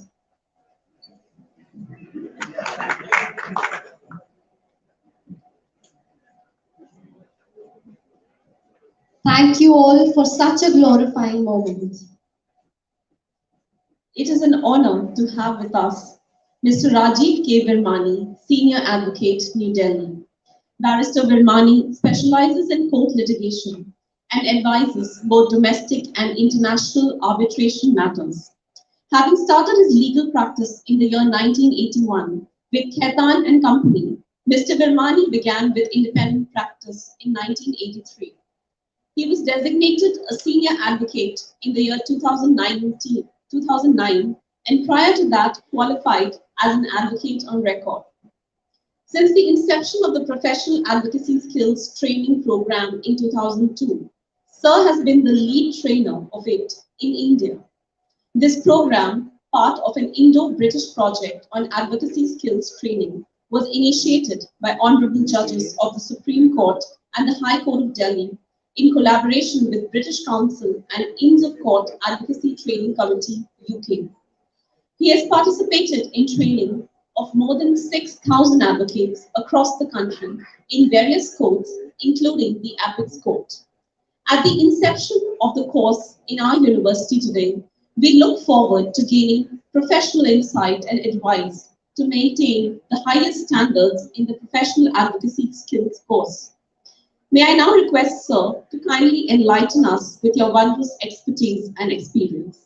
Thank you all for such a glorifying moment. It is an honor to have with us Mr. Rajeev K. Virmani, Senior Advocate, New Delhi. Barrister Virmani specializes in court litigation and advises both domestic and international arbitration matters. Having started his legal practice in the year 1981 with Khaitan and Company, Mr. Virmani began with independent practice in 1983. He was designated a senior advocate in the year 2009 and prior to that qualified as an advocate on record. Since the inception of the Professional Advocacy Skills Training Program in 2002, Sir has been the lead trainer of it in India. This program, part of an Indo-British project on advocacy skills training, was initiated by honorable judges of the Supreme Court and the High Court of Delhi in collaboration with British Council and Inns of Court Advocacy Training Committee, UK. He has participated in training of more than 6,000 advocates across the country in various courts, including the Apex Court. At the inception of the course in our university today, we look forward to gaining professional insight and advice to maintain the highest standards in the Professional Advocacy Skills course. May I now request, Sir, to kindly enlighten us with your wondrous expertise and experience.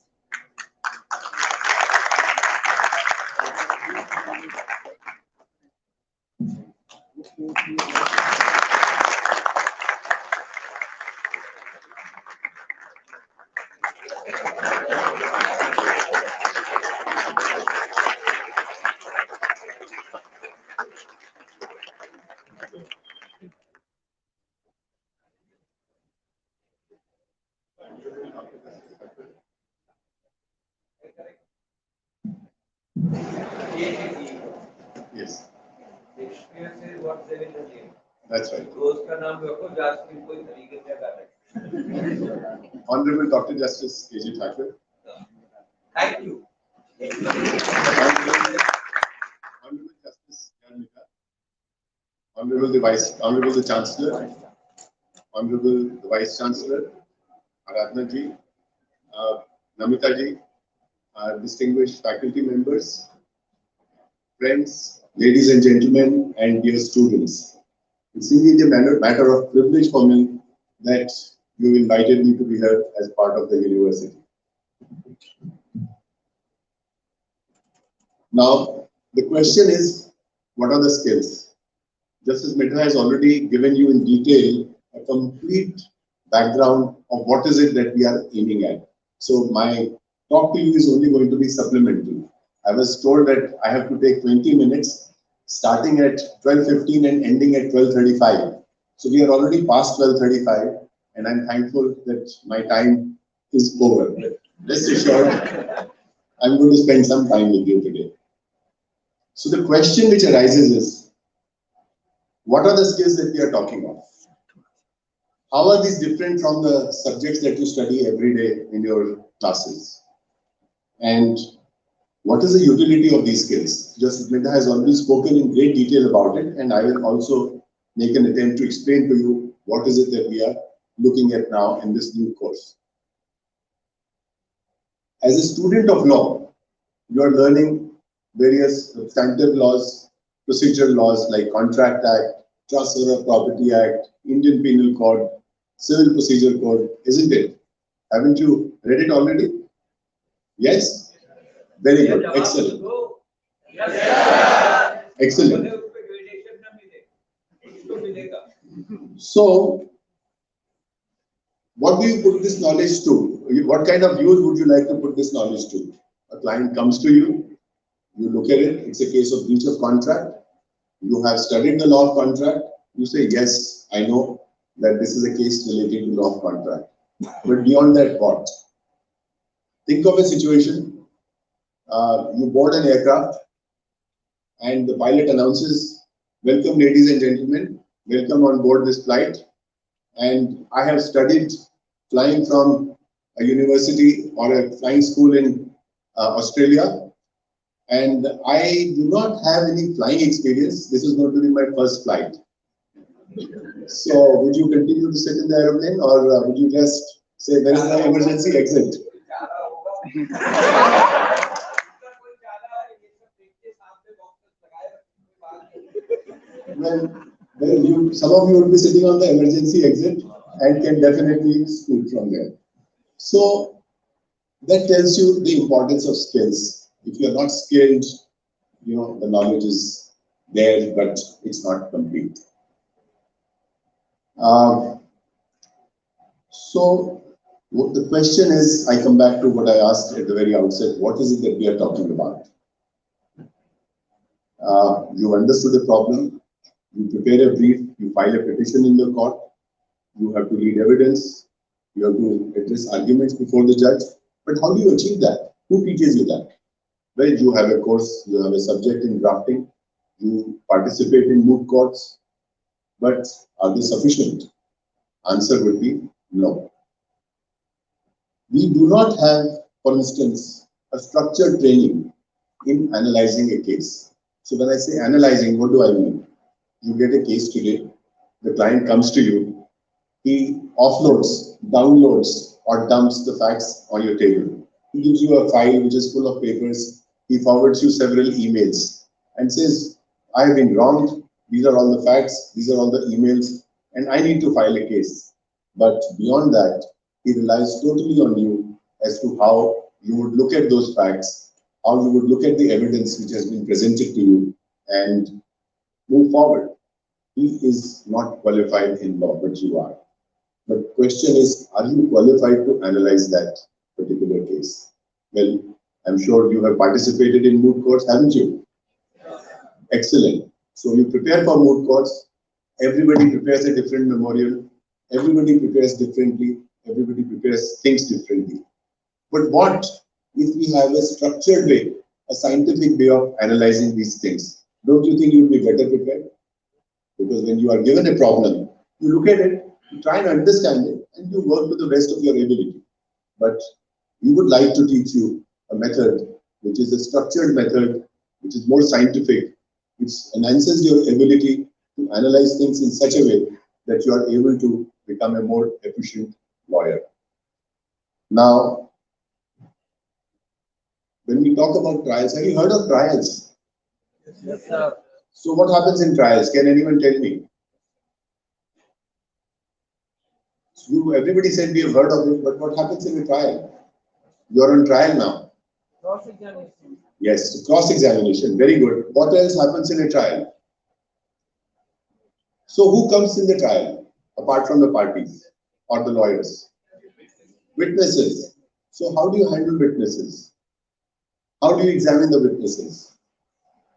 Yes. Experience is what's there in the name. That's right. दोस्त का नाम रखो jasmine कोई तरीके से कर रहे. Honorable Dr. Justice K.J Thaker. Thank you. Honorable Justice J.R Midha. Honorable the Chancellor. Honorable the Vice Chancellor. Aradhana ji. Namita ji. Distinguished faculty members. Friends, ladies and gentlemen, and dear students. It's indeed a matter of privilege for me that you invited me to be here as part of the university. Now, the question is, what are the skills? Justice Midha has already given you in detail a complete background of what is it that we are aiming at. So my talk to you is only going to be supplementary. I was told that I have to take 20 minutes, starting at 12:15 and ending at 12:35. So we are already past 12:35, and I'm thankful that my time is over. Rest assured, I'm going to spend some time with you today. So the question which arises is, what are the skills that we are talking of? How are these different from the subjects that you study every day in your classes? And what is the utility of these skills? Justice Midha has already spoken in great detail about it, and I will also make an attempt to explain to you what is it that we are looking at now in this new course. As a student of law, you are learning various substantive laws, procedural laws like Contract Act, Transfer of Property Act, Indian Penal Code, Civil Procedure Code, isn't it? Haven't you read it already? Yes? Very good. Excellent. Excellent. So, what do you put this knowledge to? What kind of use would you like to put this knowledge to? A client comes to you, you look at it, it's a case of breach of contract. You have studied the law of contract. You say, yes, I know that this is a case related to law of contract. But beyond that, what? Think of a situation. You board an aircraft and the pilot announces, welcome ladies and gentlemen, welcome on board this flight. And I have studied flying from a university or a flying school in Australia. And I do not have any flying experience. This is going to be my first flight. So would you continue to sit in the aeroplane, or would you just say there is no emergency exit? Well, some of you would be sitting on the emergency exit and can definitely scoot from there. So that tells you the importance of skills. If you are not skilled, the knowledge is there, but it's not complete. So the question is, I come back to what I asked at the very outset, what is it that we are talking about? You understood the problem, you prepare a brief, you file a petition in the court, you have to read evidence, you have to address arguments before the judge. But how do you achieve that? Who teaches you that? Well, you have a course, you have a subject in drafting, you participate in moot courts, but are they sufficient? Answer would be no. We do not have, for instance, a structured training in analyzing a case. So when I say analyzing, what do I mean? You get a case today, the client comes to you, he offloads, downloads, or dumps the facts on your table. He gives you a file which is full of papers, he forwards you several emails and says, I have been wronged, these are all the facts, these are all the emails, and I need to file a case. But beyond that, he relies totally on you as to how you would look at those facts, how you would look at the evidence which has been presented to you and move forward. He is not qualified in law, but you are. But question is, are you qualified to analyze that particular case? Well, I'm sure you have participated in moot courts, haven't you? Excellent. So you prepare for moot courts. Everybody prepares a different memorial. Everybody prepares differently. Everybody prepares things differently. But what if we have a structured way, a scientific way of analyzing these things? Don't you think you would be better prepared? Because when you are given a problem, you look at it, you try and understand it, and you work to the best of your ability. But we would like to teach you a method which is a structured method, which is more scientific, which enhances your ability to analyze things in such a way that you are able to become a more efficient lawyer. Now, when we talk about trials, have you heard of trials? Yes, sir. So what happens in trials? Can anyone tell me? So everybody said we have heard of it, but what happens in a trial? You're on trial now. Cross-examination. Yes, cross-examination. Very good. What else happens in a trial? So who comes in the trial apart from the parties or the lawyers? Witnesses. So how do you handle witnesses? How do you examine the witnesses?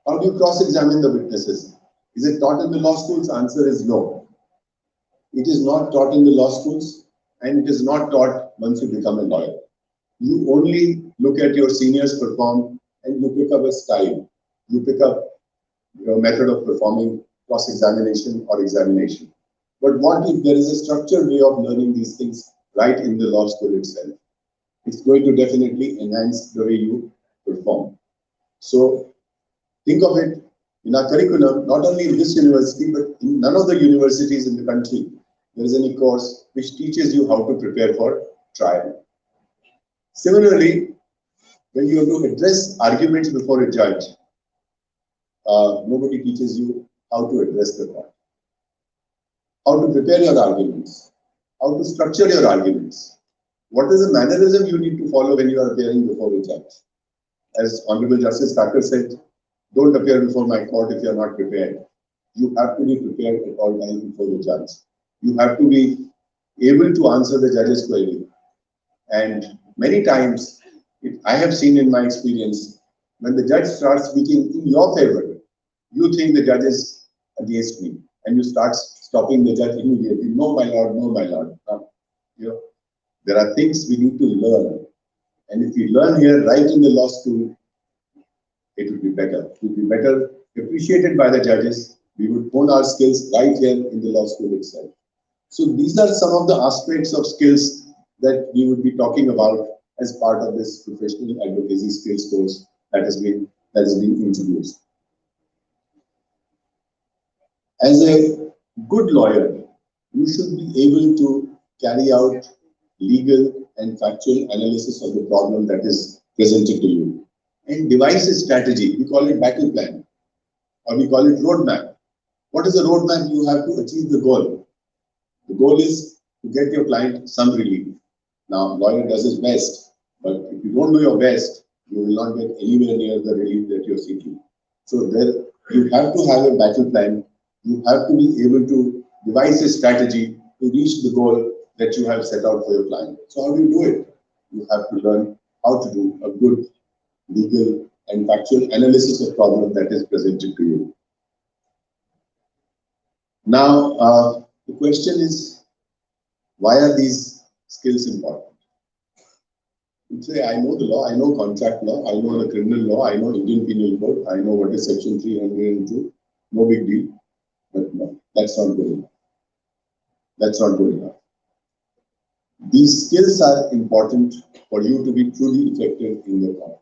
How do you cross-examine the witnesses? Is it taught in the law schools? Answer is no. It is not taught in the law schools, and it is not taught once you become a lawyer. You only look at your seniors perform and you pick up a style. You pick up your method of performing cross-examination or examination. But what if there is a structured way of learning these things right in the law school itself? It's going to definitely enhance the way you perform. So think of it in our curriculum, not only in this university, but in none of the universities in the country, there is any course which teaches you how to prepare for trial. Similarly, when you have to address arguments before a judge, nobody teaches you how to address the court, how to prepare your arguments, how to structure your arguments. What is the mannerism you need to follow when you are appearing before a judge? As Honorable Justice Thaker said, don't appear before my court if you are not prepared. You have to be prepared at all times before the judge. You have to be able to answer the judge's query. And many times, I have seen in my experience, when the judge starts speaking in your favor, you think the judge is against me, and you start stopping the judge immediately. No, my lord, no, my lord. There are things we need to learn. And if we learn here right in the law school, it will be better. It will be better appreciated by the judges. We would hone our skills right here in the law school itself. So these are some of the aspects of skills that we would be talking about as part of this professional advocacy skills course that has been introduced. As a good lawyer, you should be able to carry out legal and factual analysis of the problem that is presented to you and devise a strategy. We call it battle plan or we call it roadmap. What is the roadmap? You have to achieve the goal. The goal is to get your client some relief. Now, lawyer does his best, but if you don't do your best, you will not get anywhere near the relief that you're seeking. So there, you have to have a battle plan. You have to be able to devise a strategy to reach the goal that you have set out for your client. So how do you do it? You have to learn how to do a good legal and factual analysis of problem that is presented to you. Now, the question is, why are these skills important? You say, I know the law, I know contract law, I know the criminal law, I know Indian Penal Code, I know what is Section 302, no big deal. But no, that's not good enough. That's not good enough. These skills are important for you to be truly effective in the court.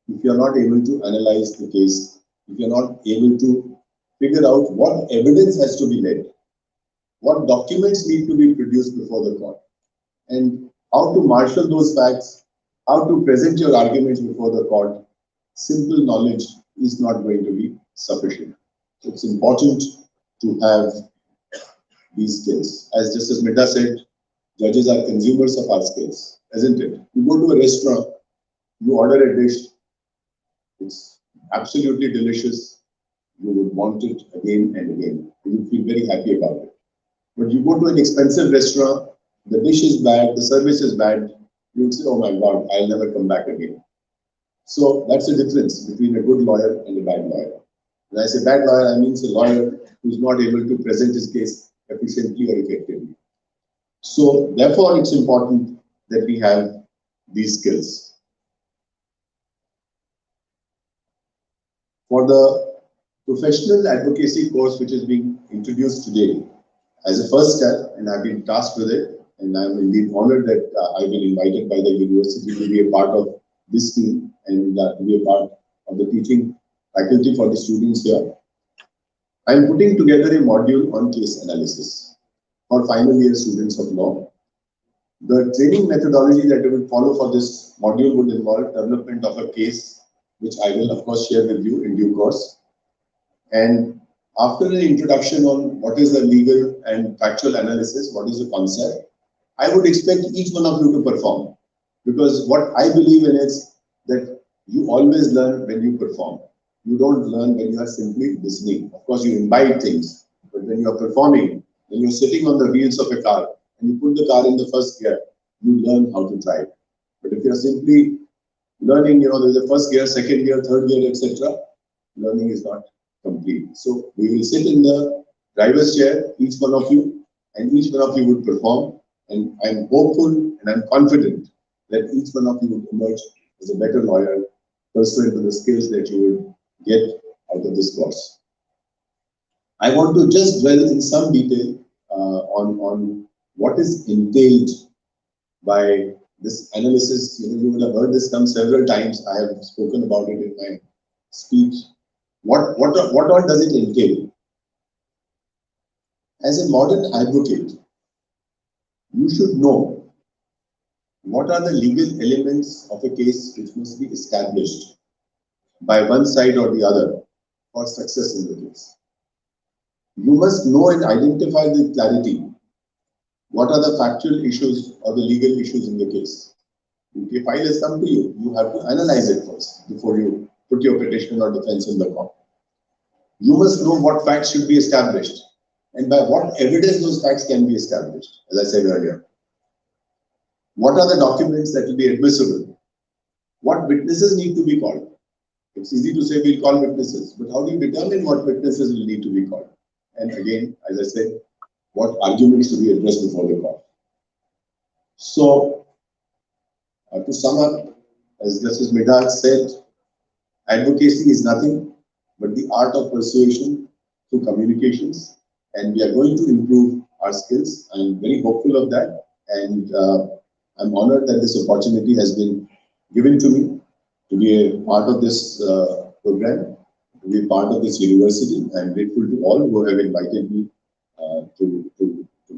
If you are not able to analyze the case, if you are not able to figure out what evidence has to be led, what documents need to be produced before the court, and how to marshal those facts, how to present your arguments before the court, simple knowledge is not going to be sufficient. So it's important to have these skills. As Justice Midha said, judges are consumers of our skills, isn't it? You go to a restaurant, you order a dish, it's absolutely delicious, you would want it again and again. You would feel very happy about it. But you go to an expensive restaurant, the dish is bad, the service is bad, you would say, oh my God, I'll never come back again. So that's the difference between a good lawyer and a bad lawyer. When I say bad lawyer, I mean a lawyer who's not able to present his case efficiently or effectively. So therefore, it's important that we have these skills. For the professional advocacy course which is being introduced today, as a first step, and I've been tasked with it, and I'm indeed honored that I've been invited by the university to be a part of this team and to be a part of the teaching faculty for the students here. I'm putting together a module on case analysis for final year students of law. The training methodology that we will follow for this module would involve development of a case, which I will of course share with you in due course. And after an introduction on what is the legal and factual analysis, what is the concept, I would expect each one of you to perform. Because what I believe in is that you always learn when you perform. You don't learn when you are simply listening. Of course, you imbibe things, but when you are performing, when you're sitting on the wheels of a car and you put the car in the first gear, you learn how to drive. But if you're simply learning, there's a first gear, second gear, third gear, etc., learning is not complete. So we will sit in the driver's chair, each one of you, and each one of you would perform. And I'm hopeful and I'm confident that each one of you would emerge as a better lawyer, pursuant to the skills that you would get out of this course. I want to just dwell in some detail on what is entailed by this analysis. You will have heard this come several times. I have spoken about it in my speech. What all does it entail? As a modern advocate, you should know what are the legal elements of a case which must be established by one side or the other for success in the case. You must know and identify with clarity what are the factual issues or the legal issues in the case. If a file has come to you, you have to analyze it first before you put your petition or defense in the court. You must know what facts should be established and by what evidence those facts can be established, as I said earlier. What are the documents that will be admissible? What witnesses need to be called? It's easy to say we'll call witnesses, but how do you determine what witnesses will need to be called? And again, as I said, what arguments to be addressed before the court? So, to sum up, as Justice Midha said, advocacy is nothing but the art of persuasion through communications, and we are going to improve our skills. I'm very hopeful of that, and I'm honored that this opportunity has been given to me to be a part of this program, to be part of this university. I'm grateful to all who have invited me to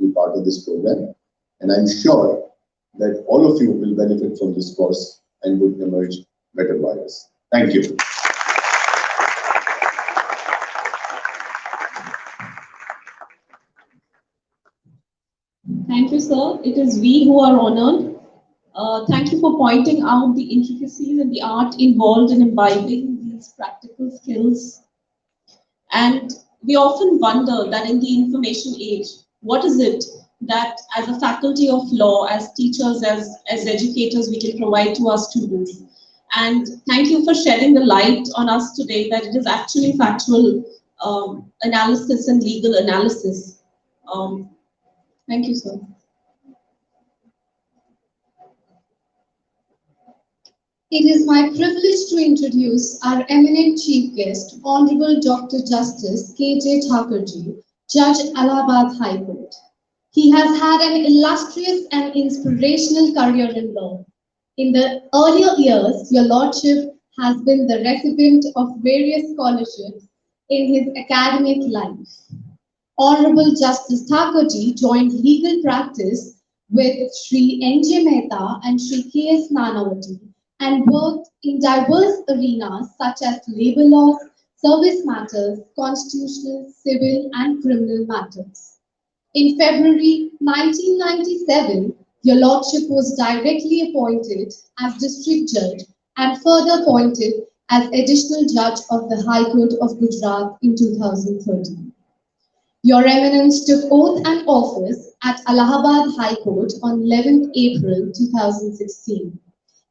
be part of this program. And I'm sure that all of you will benefit from this course and would emerge better lawyers. Thank you. Thank you, sir. It is we who are honored. Thank you for pointing out the intricacies and the art involved in imbibing these practical skills. And we often wonder that in the information age, what is it that as a faculty of law, as teachers, as educators, we can provide to our students? And thank you for shedding the light on us today that it is actually factual analysis and legal analysis. Thank you, sir. It is my privilege to introduce our eminent chief guest, Honorable Dr. Justice K.J. Thaker, Judge, Allahabad High Court. He has had an illustrious and inspirational career in law. In the earlier years, your lordship has been the recipient of various scholarships in his academic life. Honorable Justice Thaker joined legal practice with Sri N.J. Mehta and Sri K.S. Nanavati and worked in diverse arenas such as labor laws, service matters, constitutional, civil, and criminal matters. In February 1997, your lordship was directly appointed as district judge and further appointed as additional judge of the High Court of Gujarat in 2013. Your Eminence took oath and office at Allahabad High Court on 11th April 2016.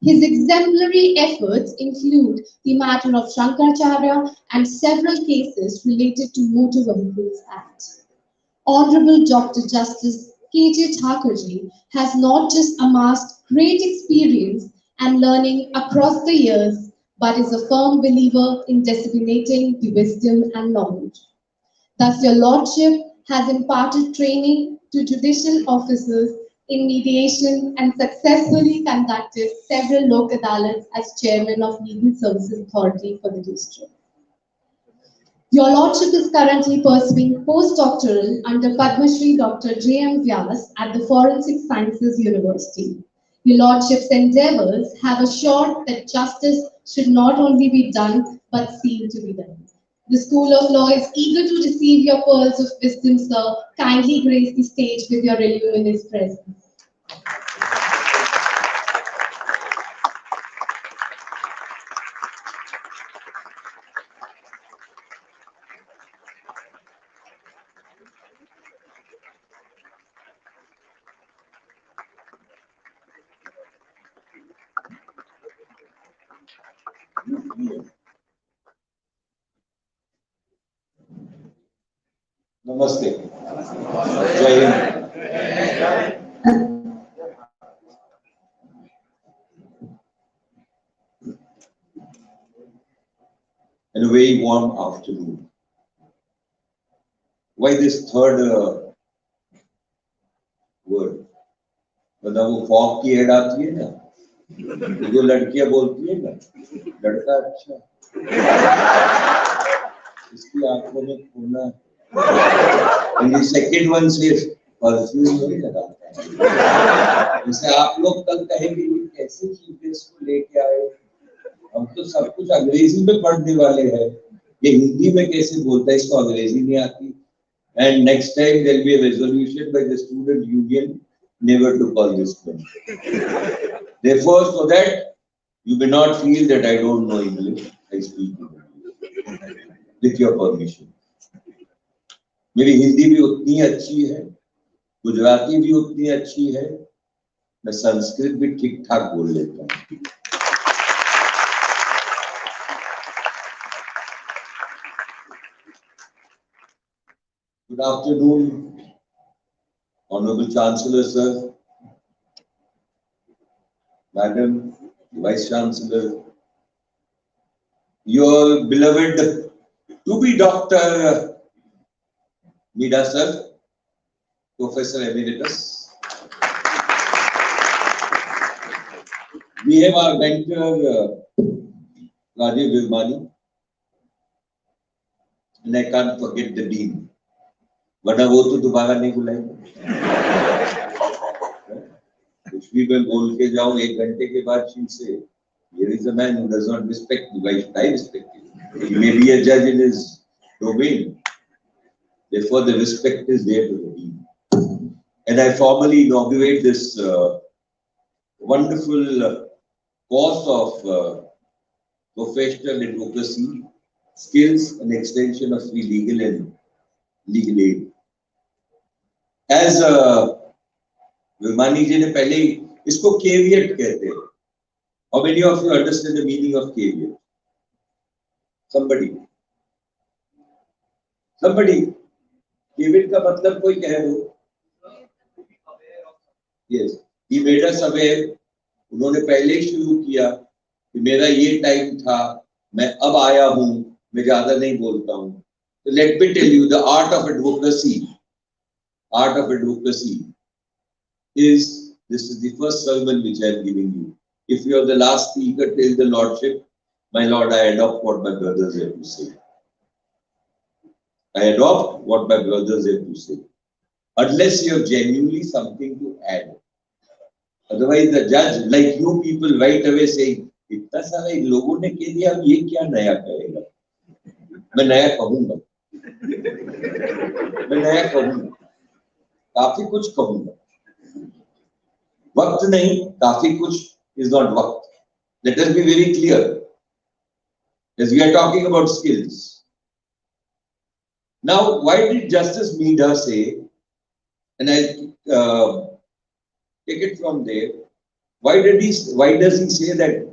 His exemplary efforts include the matter of Shankaracharya and several cases related to Motor Vehicles Act. Honorable Dr. Justice K.J. Thaker has not just amassed great experience and learning across the years, but is a firm believer in disseminating the wisdom and knowledge. Thus, your lordship has imparted training to judicial officers in mediation and successfully conducted several Lok Adalats as chairman of Legal Services Authority for the district. Your lordship is currently pursuing postdoctoral under Padma Shri Dr. J.M. Vyas at the Forensic Sciences University. Your lordship's endeavors have assured that justice should not only be done, but seen to be done. The School of Law is eager to receive your pearls of wisdom, sir. Kindly grace the stage with your illustrious presence. Namaste. Jai Hind. And a very warm afternoon. Why this third word? मतलब वो fog की add आती है ना, जो लड़कियां बोलती है ना, लड़का अच्छा, इसकी आंखों में खूना, and the second one says perfume नहीं लगाता। जैसे आप लोग कल कहेंगे कैसे चीफ गेस्ट को लेके आए, हम तो सब कुछ अंग्रेजी में पढ़ने वाले हैं, ये हिंदी में कैसे बोलता है, इसको अंग्रेजी नहीं आती। And next time there will be a resolution by the student union never to call this one. Therefore, so that you may not feel that I don't know English, I speak English. With your permission. मेरी हिंदी भी उतनी अच्छी है, गुजराती भी उतनी अच्छी है, मैं संस्कृत भी ठीक ठाक बोल लेता हूँ। Good afternoon, Honorable Chancellor, sir, Madam, Vice Chancellor, your beloved to-be Dr. Midha, sir, Professor Emeritus. We have our mentor, Rajeev Virmani, and I can't forget the Dean. वरना वो तो दोबारा नहीं बुलाएंगे। कुछ भी मैं बोल के जाऊं 1 घंटे के बाद से here is a man who does not respect me. Why should I respect him? He may be a judge in his domain. Therefore, the respect is there to the dean. And I formally inaugurate this wonderful course of professional advocacy, skills and extension of free legal and legal aid. As Virmani ji ने पहले इसको caveat कहते हैं. How many of you understand the meaning of caveat? Somebody. Caveat का मतलब कोई कह दो. Yes. He made us aware. उन्होंने पहले ही शुरू किया कि मेरा ये टाइम था, मैं अब आया हूँ, मैं ज्यादा नहीं बोलता हूँ. So let me tell you, the art of advocacy is, this is the first sermon which I am giving you. If you are the last speaker, tell the Lordship, my Lord, I adopt what my brothers have to say. I adopt what my brothers have to say. Unless you have genuinely something to add. Otherwise, the judge, like you people, right away saying, इतना सारा इन लोगों ने कह दिया, अब ये क्या नया कहेगा? मैं नया कहूँगा. काफी कुछ कहूँगा. वक्त नहीं, काफी कुछ is not वक्त. Let us be very clear. As we are talking about skills. Now, why did Justice Midha say, and I'll take it from there, why does he say that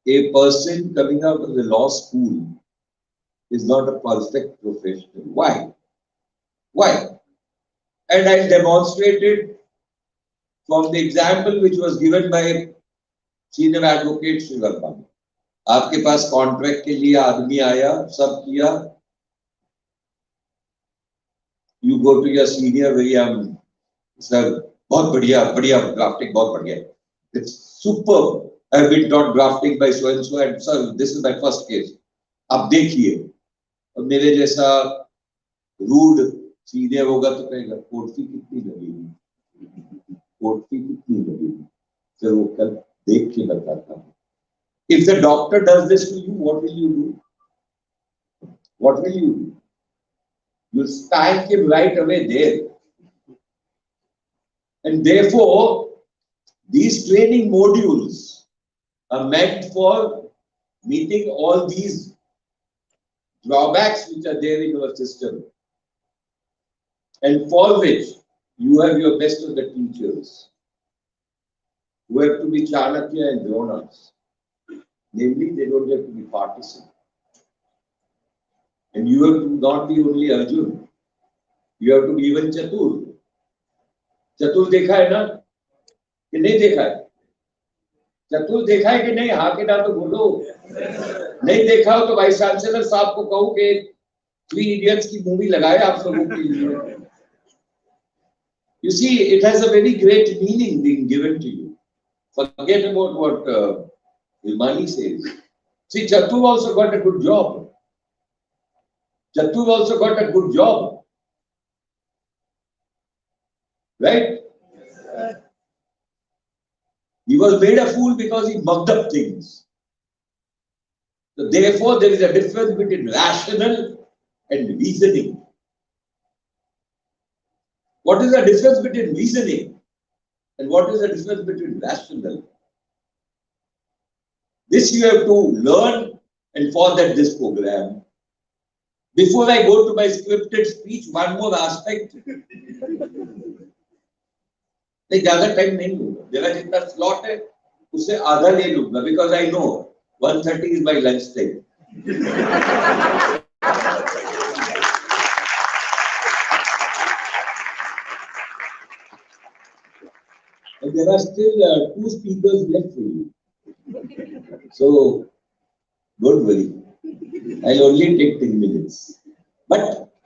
a person coming out of the law school is not a perfect professional? Why? And I demonstrated from the example which was given by Senior Advocate Virmani. आपके पास contract के लिए आदमी आया, सब किया. You go to your senior, sir, बहुत बढ़िया drafting, बहुत बढ़िया. It's superb. I have been taught drafting by so and so, and sir, this is my first case. अब देखिए, और मेरे जैसा rude senior होगा तो कहेगा कोर्ट फी कितनी लगेगी, फिर वो कल देख के बताता हूँ. If the doctor does this to you, what will you do? You'll spank him right away there. And therefore, these training modules are meant for meeting all these drawbacks which are there in our system, and for which you have your best of the teachers who have to be Chanakya and Dronas. Namely, they don't have to be partisan. And you have to not be only Arjun. You have to be even Chatur. Chatur देखा है ना कि नहीं देखा है? चतुर देखा है कि नहीं? हाँ के ना तो बोलो. नहीं देखा हो तो वाइस चांसलर साहब को कहो कि 3 Idiots की मूवी लगाए आप लोगों के लिए. You see, it has a very great meaning being given to you. Forget about what Virmani says. See, Chatur also got a good job. Right? He was made a fool because he mucked up things. So therefore, there is a difference between rational and reasoning. What is the difference between reasoning and what is the difference between rational? This you have to learn, and for that this program. Before I go to my scripted speech, one more aspect. नहीं ज़्यादा time नहीं लूँगा. मेरा जितना slot है उससे आधा ले लूँगा, because I know 1:30 is my lunch time. And there are still 2 speakers left for you. So don't worry. I'll only take 10 minutes. But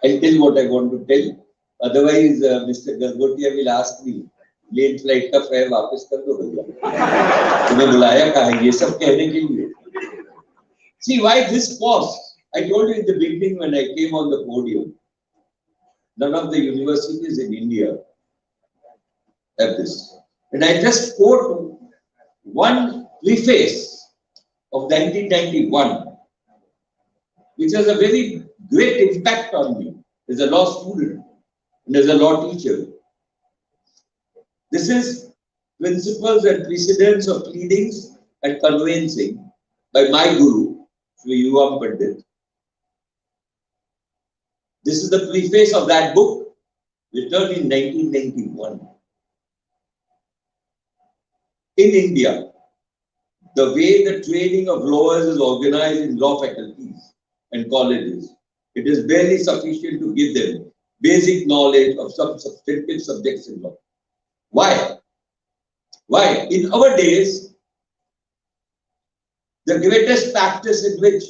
I'll tell what I want to tell. Otherwise, Mr. Galgotias will ask me, late flight का fare वापस कर दो भैया, तुम्हें बुलाया कहाँ है ये सब कहने के लिए. See why this pause? I told you in the beginning when I came on the podium none of the universities in India have this. And I just quote one preface of 1991, which has a very great impact on me as a law student and as a law teacher. This is Principles and Precedents of Pleadings and Conveyancing by my guru, Sri Yuvam Pandit. This is the preface of that book, written in 1991. In India, the way the training of lawyers is organized in law faculties and colleges, it is barely sufficient to give them basic knowledge of some substantive subjects in law. Why? Why? In our days, the greatest practice in which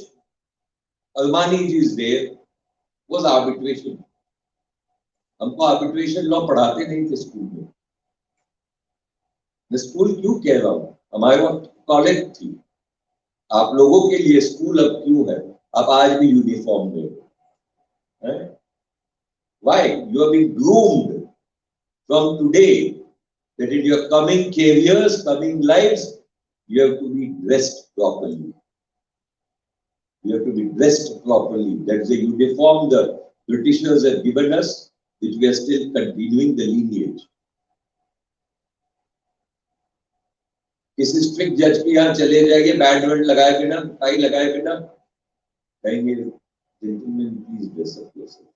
Virmani is there was arbitration. हमको arbitration law पढ़ाते नहीं थे school में. मैं school क्यों कह रहा हूँ? हमारे वक्त कॉलेज थी. आप लोगों के लिए स्कूल अब क्यों है? आप आज भी यूनिफॉर्म में हैं? Why? You are being groomed from today that in your coming careers, coming lives, you have to be dressed properly. You have to be dressed properly. That is the uniform the Britishers have given us, which we are still continuing the lineage. किसी strict जज के यहाँ चले जाएंगे, band wand लगाए बिना, tie लगाए बिना, कहेंगे gentlemen, please dress up yourself.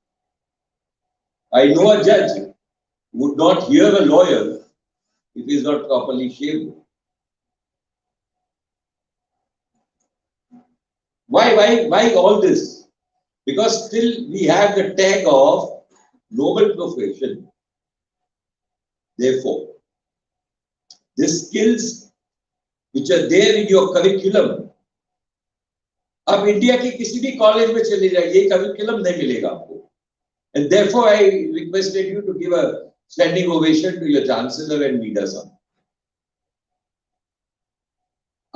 I know a judge would not hear a lawyer if he is not properly shaved. Why all this? Because still we have the tag of noble profession. Therefore, the skills which are there in your curriculum, अब India के किसी भी college में चले जाइए, curriculum नहीं मिलेगा आपको. And therefore, I requested you to give a standing ovation to your Chancellor and Midha Sam.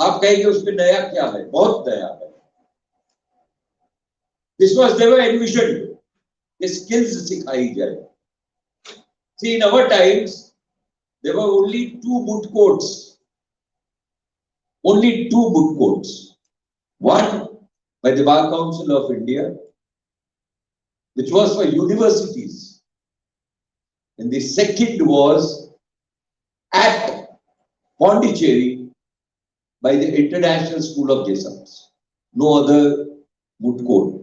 आप कहेंगे उसमें नया क्या है? बहुत नया है. This was never envisioned. The skills सिखाई जाए. See, in our times, there were only two moot courts. Only two moot courts. One by the Bar Council of India, which was for universities. And the second was at Pondicherry by the International School of Jesuits. No other moot court.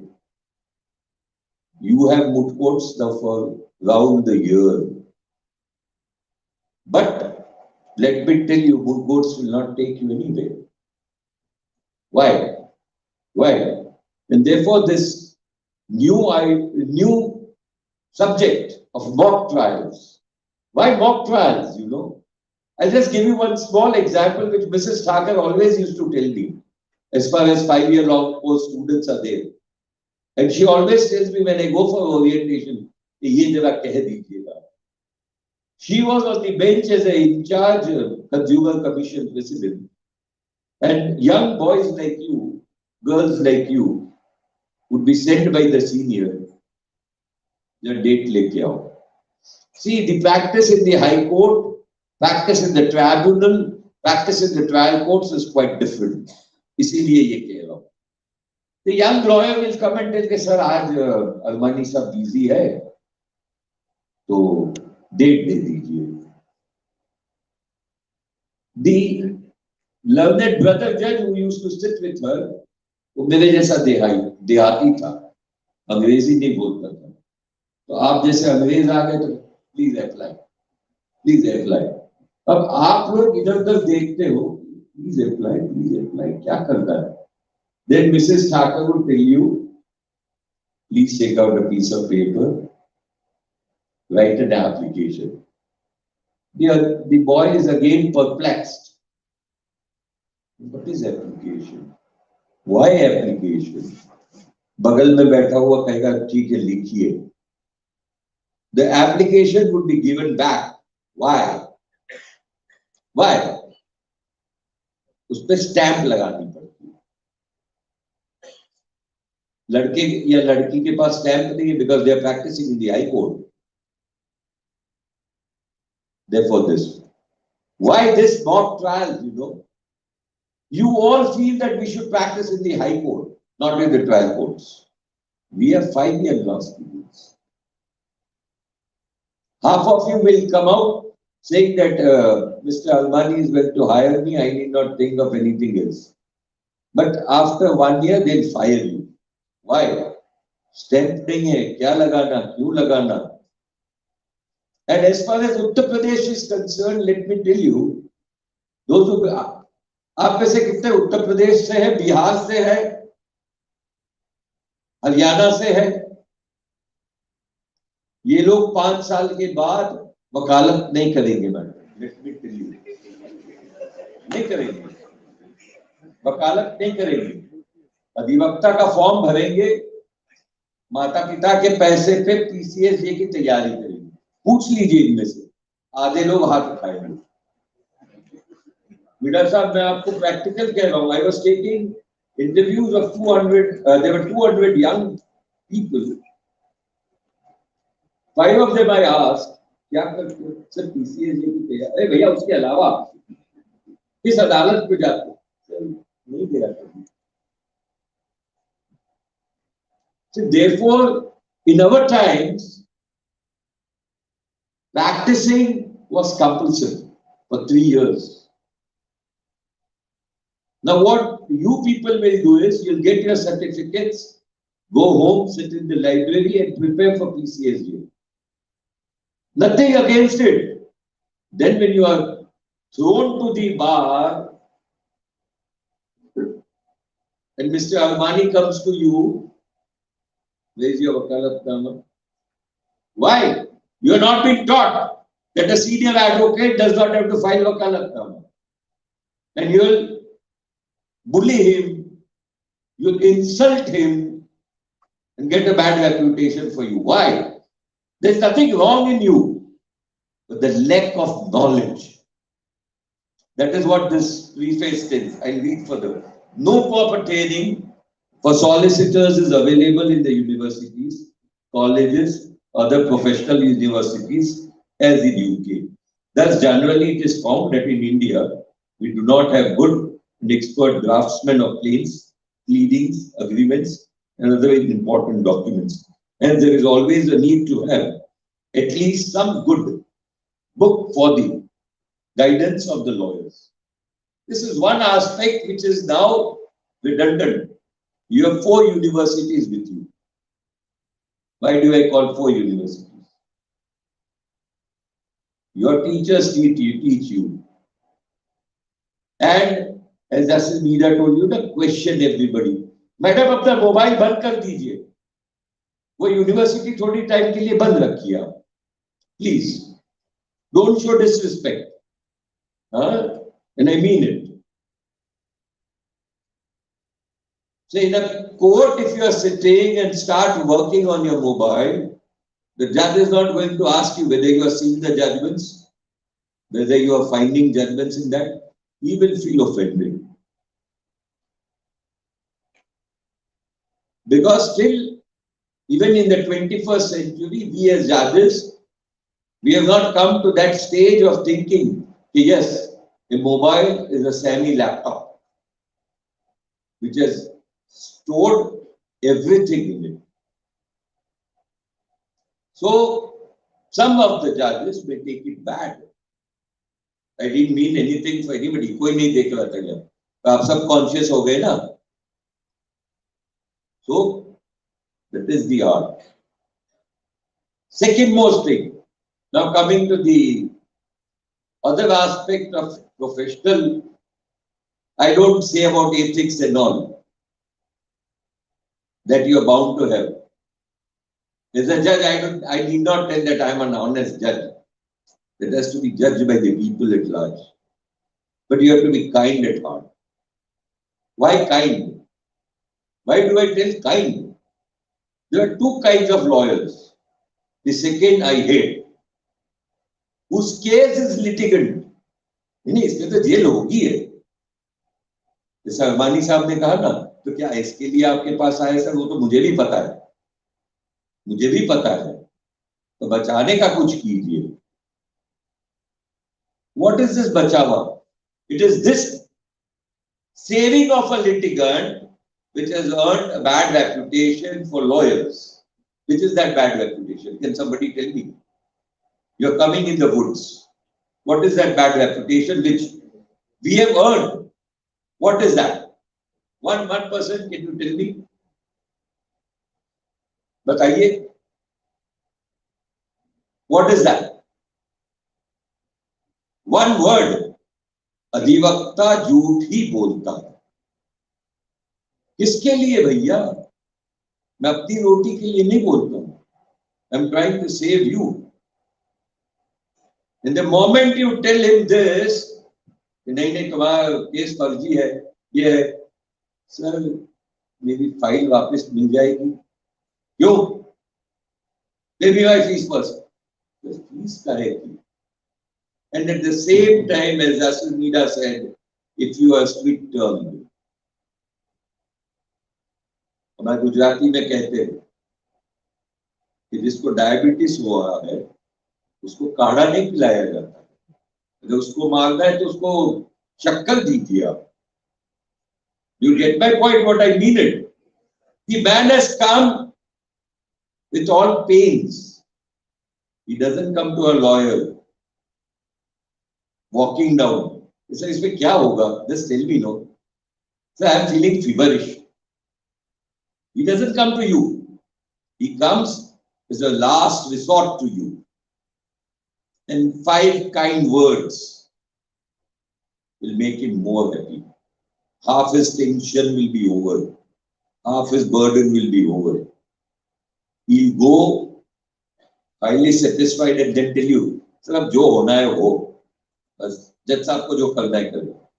You have moot courts now for round the year. But let me tell you, moot courts will not take you anywhere. Why? Why? And therefore this new subject of mock trials. Why mock trials, you know? I'll just give you one small example which Mrs. Thaker always used to tell me as far as 5-year-long course students are there. And she always tells me when I go for orientation, ye jara keh dijiyega. She was on the bench as an in-charge Consumer Commission president. And young boys like you, girls like you, would be sent by the senior. Your date leke aao. See, the practice in the High Court, practice in the tribunal, practice in the trial courts is quite different. इसीलिए ये कह रहा हूँ. The young lawyer will come and tell me, sir, आज Virmani सब busy है, तो date दे दीजिए. The learned brother judge who used to sit with her, वो मेरे जैसा देहाती था, अंग्रेजी नहीं बोलता था. तो आप जैसे अंग्रेज आ गए तो प्लीज अप्लाई. अब आप लोग इधर उधर देखते हो, प्लीज अप्लाई क्या करता है? Then Mrs. Thaker would tell you, please take out a piece of paper, write an application. The boy is again perplexed. What is application? Why application? बगल में बैठा हुआ कहेगा ठीक है लिखिए. The application would be given back. Why? Why? उस पर स्टैंप लगानी पड़ती है. लड़के या लड़की के पास स्टैंप नहीं है because they are practicing in the high court. Therefore this. Why this mock trial, you know? You all feel that we should practice in the high court, not in the trial courts. We have 5-year law students. Half of you will come out saying that Mr. Almani is well to hire me, I need not think of anything else. But after 1 year, they'll fire you. Why? Strength nahi hai, kya lagana, kyun lagana? And as far as Uttar Pradesh is concerned, let me tell you, those who, आप में से कितने उत्तर प्रदेश से है, बिहार से है, हरियाणा से है? ये लोग 5 साल के बाद वकालत नहीं करेंगे madam, let me tell you, नहीं करेंगे, वकालत नहीं करेंगे, अधिवक्ता का फॉर्म भरेंगे, माता पिता के पैसे पे पीसीएसजे की तैयारी करेंगे। पूछ लीजिए इनमें से, आधे लोग हाथ उठाएंगे। मिडा साहब, मैं आपको प्रैक्टिकल कह रहा हूँ। I was taking interviews of 200, there were 200 young people. 5 of them I asked, क्या करते हो? सर पीसीएसजे की तैयारी। अरे भैया, उसके अलावा किस अदालत पे जाते हो? सर नहीं दे रहा। So therefore, in our times, practicing was compulsory for 3 years. Now what you people will do is, you'll get your certificates, go home, sit in the library and prepare for PCSJ. Nothing against it. Then when you are thrown to the bar and Mr. Almani comes to you, where is your wakalatnama? Why? You are not being taught that a senior advocate does not have to file wakalatnama. And you will bully him, you will insult him and get a bad reputation for you. Why? There is nothing wrong in you, but the lack of knowledge. That is what this preface says. I read further. No proper training for solicitors is available in the universities, colleges, other professional universities as in UK. Thus, generally it is found that in India, we do not have good and expert draftsmen of claims, pleadings, agreements, and other important documents. And there is always a need to have at least some good book for the guidance of the lawyers. This is one aspect which is now redundant. You have 4 universities with you. Why do I call 4 universities? Your teachers teach you. And as J.R Midha told you, the question everybody. Madam, अपना mobile बंद कर दीजिए. वो university थोड़ी time के लिए बंद रखिए आप. Please, don't show disrespect. And I mean it. So in a court, if you are sitting and start working on your mobile, the judge is not going to ask you whether you are seeing the judgments, whether you are finding judgments in that. He will feel offended. Because still, even in the 21st century, we as judges, we have not come to that stage of thinking, yes, a mobile is a semi-laptop, which has stored everything in it. So, some of the judges may take it bad. I didn't mean anything for anybody. कोई नहीं देख रहा था क्या? तो आप सब conscious हो गए ना? So, that is the art. Second most thing. Now coming to the other aspect of professional, I don't say about ethics and all that you are bound to have. As a judge, I need not tell that I am an honest judge. It has to be judged by the people at large. But you have to be kind at heart. Why kind? Why do I tell kind? There are 2 kinds of lawyers. The second I hate, whose case is litigant. नहीं, इसमें तो jail होगी है. जैसा Armani साहब ने कहा ना, तो क्या इसके लिए आपके पास आए सर? वो तो मुझे भी पता है, मुझे भी पता है, तो बचाने का कुछ कीजिए। What is this बचावा? It is this saving of a litigant which has earned a bad reputation for lawyers. Which is that bad reputation? Can somebody tell me? You're coming in the woods. What is that bad reputation which we have earned? What is that? One person, can you tell me? बताइए. What is that? One word. अधिवक्ता झूठ ही बोलता है. किसके लिए भैया? मैं अपनी रोटी के लिए नहीं बोलता हूं. I'm trying to save you. In the moment you tell him this, नहीं तुम्हारा केस फर्जी है, ये है, सर मेरी फाइल वापस मिल जाएगी. क्यों? Pay me my fees first. The fees करेगी. And at the same time, as J.R Midha said, if you are split-termed, हमारे गुजराती में कहते हैं कि जिसको डायबिटीज हुआ है उसको काढ़ा नहीं पिलाया जाता. अगर उसको मारना है तो उसको शक्कर दीजिए आप. You get my point? What I mean it. The man has come with all pains. He doesn't come to a lawyer walking down. He says, "इसमें क्या होगा? Just tell me, no. Sir, I am feeling feverish." He doesn't come to you. He comes as a last resort to you. And 5 kind words will make him more happy. Half his tension will be over. Half his burden will be over. He'll go highly satisfied and then tell you, "Sir, अब जो होना है हो. बस जज साहब को जो करना है करो.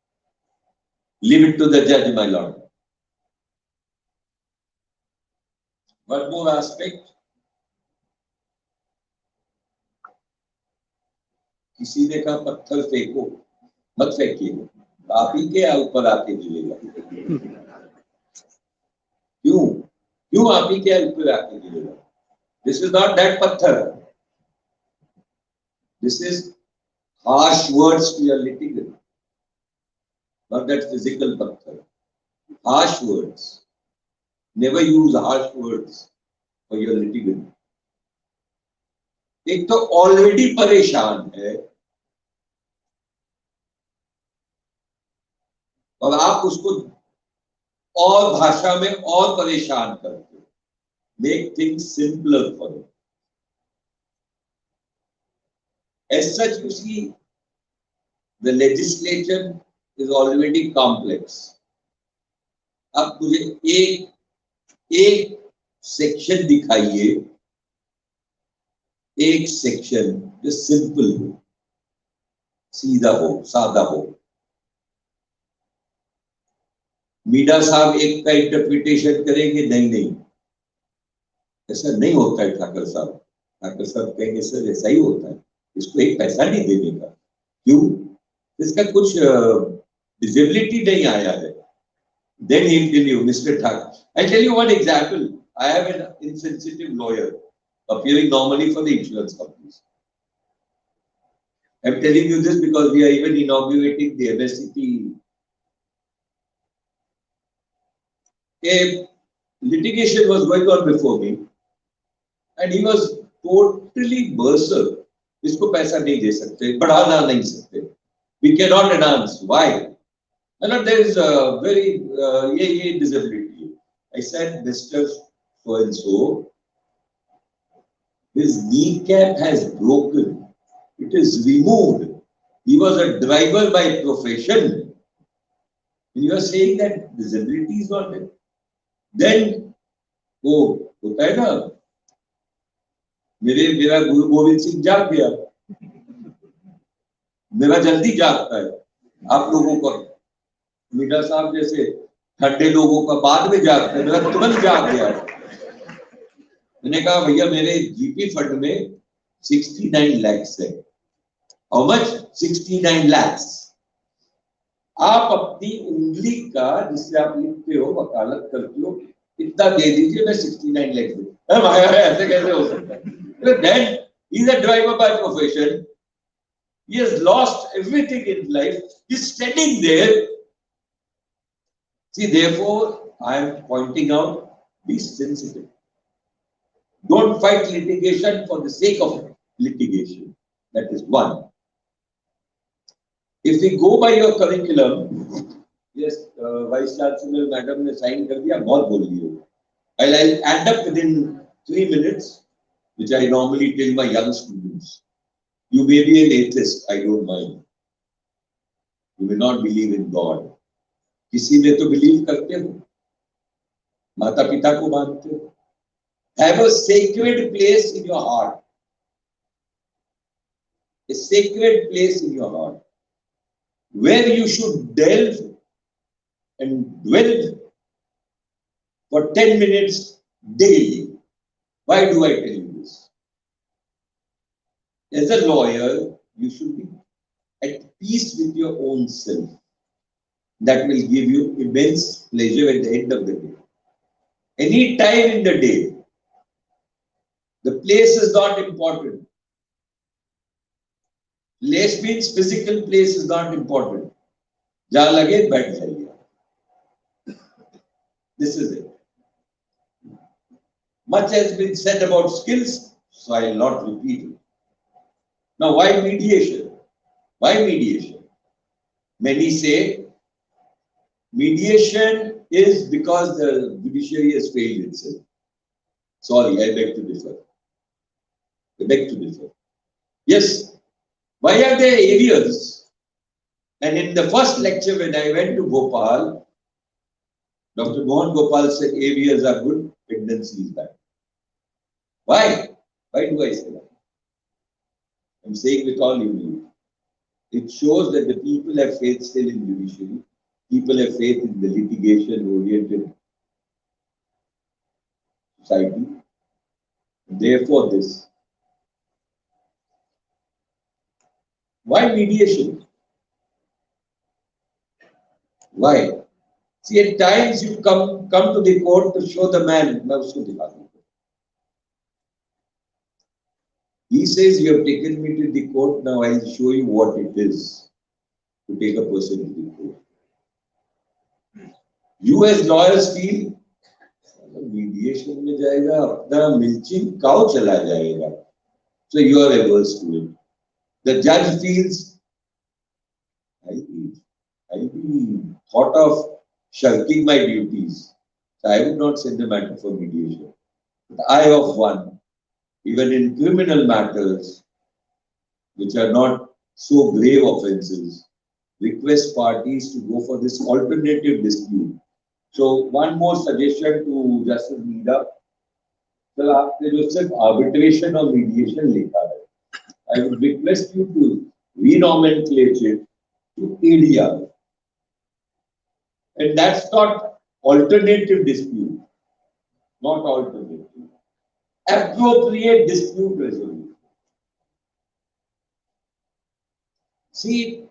Leave it to the judge, my lord." One more aspect. किसी ने कहा पत्थर फेंको, मत फेंकिए, आप ही के ऊपर आके गिरेगा. क्यों? क्यों आप ही के ऊपर आके गिरेगा? This is not that पत्थर. This is harsh words to your litigant, not that physical पत्थर. Harsh words. Never use harsh words for your litigant. एक तो ऑलरेडी परेशान है और आप उसको और भाषा में और परेशान करते हो. Make things simpler for him. As such, you see, the legislation is already complex. अब मुझे एक सेक्शन दिखाइए, एक सेक्शन जो सिंपल हो, सीधा हो, सादा हो. मीडा साहब एक का इंटरप्रिटेशन करेंगे, नहीं ऐसा नहीं होता है ठाकर साहब. ठाकर साहब कहेंगे, सर ऐसा ही होता है, इसको एक पैसा नहीं देने का. क्यों? इसका कुछ विजिबिलिटी नहीं आया है. Then he'll tell you, Mr. Thakur. I'll tell you one example. I have an insensitive lawyer appearing normally for the insurance companies. I'm telling you this because we are even inaugurating the MSCT. A litigation was going on before me, and he was totally berserk. इसको पैसा नहीं दे सकते, बढ़ाना नहीं सकते. We cannot enhance. Why? And there is a very disability. I said, Mr. So and so, his kneecap has broken. It is removed. He was a driver by profession. And you are saying that disability is not there. Then, वो होता है ना, मेरा गुरु गोविंद सिंह जाग गया. मेरा जल्दी जागता है. आप लोगों को मीडा साहब जैसे ठंडे लोगों का बाद में जागता है, मेरा तुरंत जाग गया. मैंने कहा, भैया मेरे जीपी फंड में 69 lakhs है. How much? 69 lakhs. आप अपनी उंगली का जिससे आप लिखते हो, वकालत करते हो, इतना दे दीजिए, मैं 69 लाख दूं। ऐसे कैसे हो सकता है? Then he is a driver by profession. He has lost everything in life. He's standing there. See, therefore, I am pointing out, be sensitive. Don't fight litigation for the sake of litigation. That is one. If we go by your curriculum, yes, Vice Chancellor Madam ने sign कर दिया, बहुत बोल दी हो. I'll end up within 3 minutes, which I normally tell my young students. You may be an atheist, I don't mind. You may not believe in God. किसी में तो believe करते हो, माता पिता को मानते हो. Have a sacred place in your heart. A sacred place in your heart, where you should delve and dwell for 10 minutes daily. Why do I tell you this? As a lawyer, you should be at peace with your own self. That will give you immense pleasure at the end of the day. Any time in the day, the place is not important. Place means physical place is not important. Jahan lage, baith jaiye. This is it. Much has been said about skills, so I will not repeat it. Now, why mediation? Why mediation? Many say mediation is because the judiciary has failed itself. Sorry, I beg to differ. I beg to differ. Yes, why are there areas? And in the first lecture when I went to Bhopal, Dr. Mohan Gopal said areas are good, tendency is bad. Why? Why do I say that? I'm saying with all humility. It shows that the people have faith still in judiciary. People have faith in the litigation-oriented society. Therefore, this. Why mediation? Why? See, at times you come to the court to show the man. He says, you have taken me to the court, now I'll show you what it is to take a person to the court. You as lawyers feel, mediation में जाएगा, अपना milching cow चला जाएगा. So you are averse to it. The judge feels, I'll be thought of shirking my duties. So I would not send the matter for mediation. The eye of one, even in criminal matters, which are not so grave offences, request parties to go for this alternative dispute. So one more suggestion to Justice Midha. Sir, आपने जो सिर्फ arbitration और mediation लिखा है, I would request you to renomenclate it to ADR. And that's not alternative dispute, not alternative. Appropriate dispute resolution. See,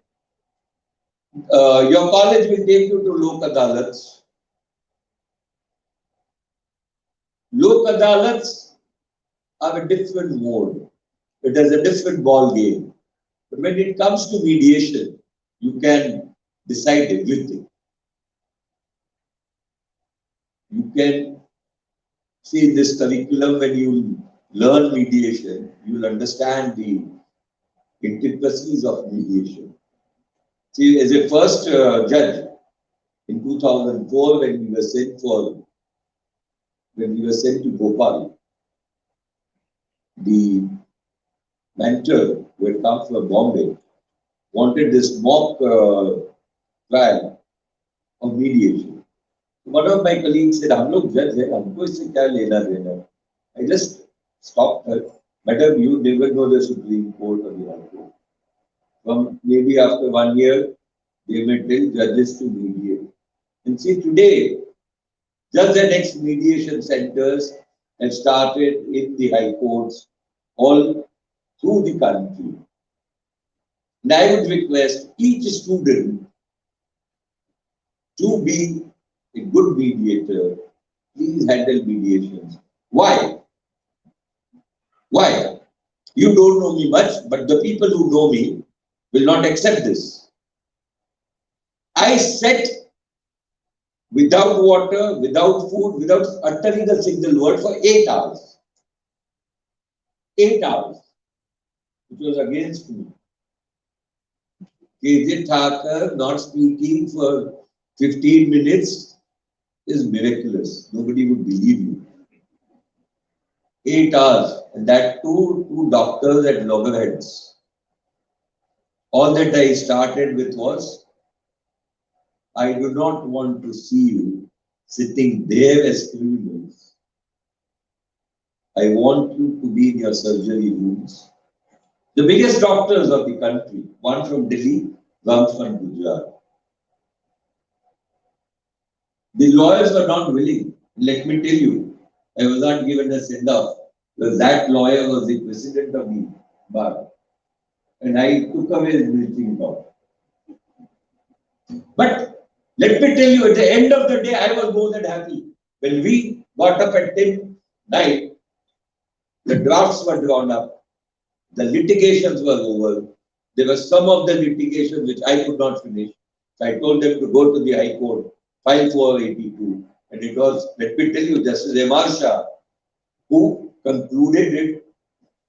your college will take you to Lok Adalats. Lok Adalats are a different mode. It is a different ball game. But when it comes to mediation, you can decide everything. You can see in this curriculum, when you learn mediation, you will understand the intricacies of mediation. See, as a first judge in 2004, when we were sent to Bhopal, the mentor who had come from Bombay wanted this mock trial of mediation. One of my colleagues said, "हम लोग judge हैं, हमको इससे क्या लेना देना?" I just stopped her. Madam, you never know the Supreme Court or the High Court. From maybe after 1 year, they may tell judges to mediate. And see, today, just the next mediation centers have started in the high courts all through the country. And I would request each student to be a good mediator, please handle mediations. Why? Why? You don't know me much, but the people who know me will not accept this. I sat without water, without food, without uttering a single word for 8 hours. 8 hours. It was against me. K.J Thaker not speaking for 15 minutes is miraculous. Nobody would believe you. 8 hours, and that two doctors at loggerheads. All that I started with was, I do not want to see you sitting there as criminals. I want you to be in your surgery rooms. The biggest doctors of the country, one from Delhi, one from Gujarat. The lawyers were not willing. Let me tell you, I was not given a send-off because that lawyer was the president of the bar. And I took away his visiting card. But let me tell you, at the end of the day, I was more than happy. When we got up at 10 night, the drafts were drawn up, the litigations were over. There were some of the litigations which I could not finish. So I told them to go to the High Court, file 482. And it was, let me tell you, Justice J.R Midha who concluded it.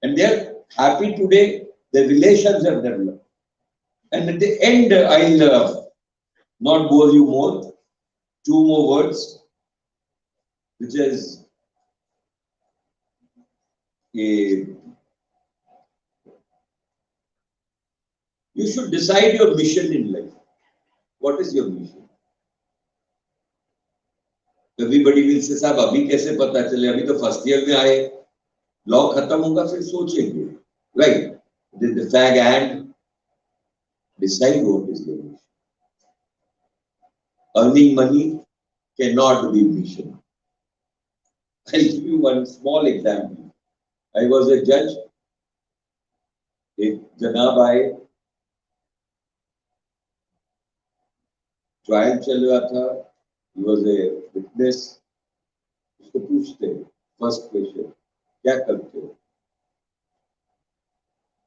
And they are happy today, the relations have developed. And at the end, I'll not bore you more. 2 more words, which is you should decide your mission in life. What is your mission? Everybody will say, "Sahab, abhi kaise pata chale? Abhi to first year mein aaye. Law khatam hoga, fir sochenge." Right? The fag and decide what is your mission. Earning money cannot be mission. I'll give you one small example. I was a judge. एक जनाब आए, trial चल रहा था, he was a witness. उसको पूछते हैं, first question, क्या करते हो?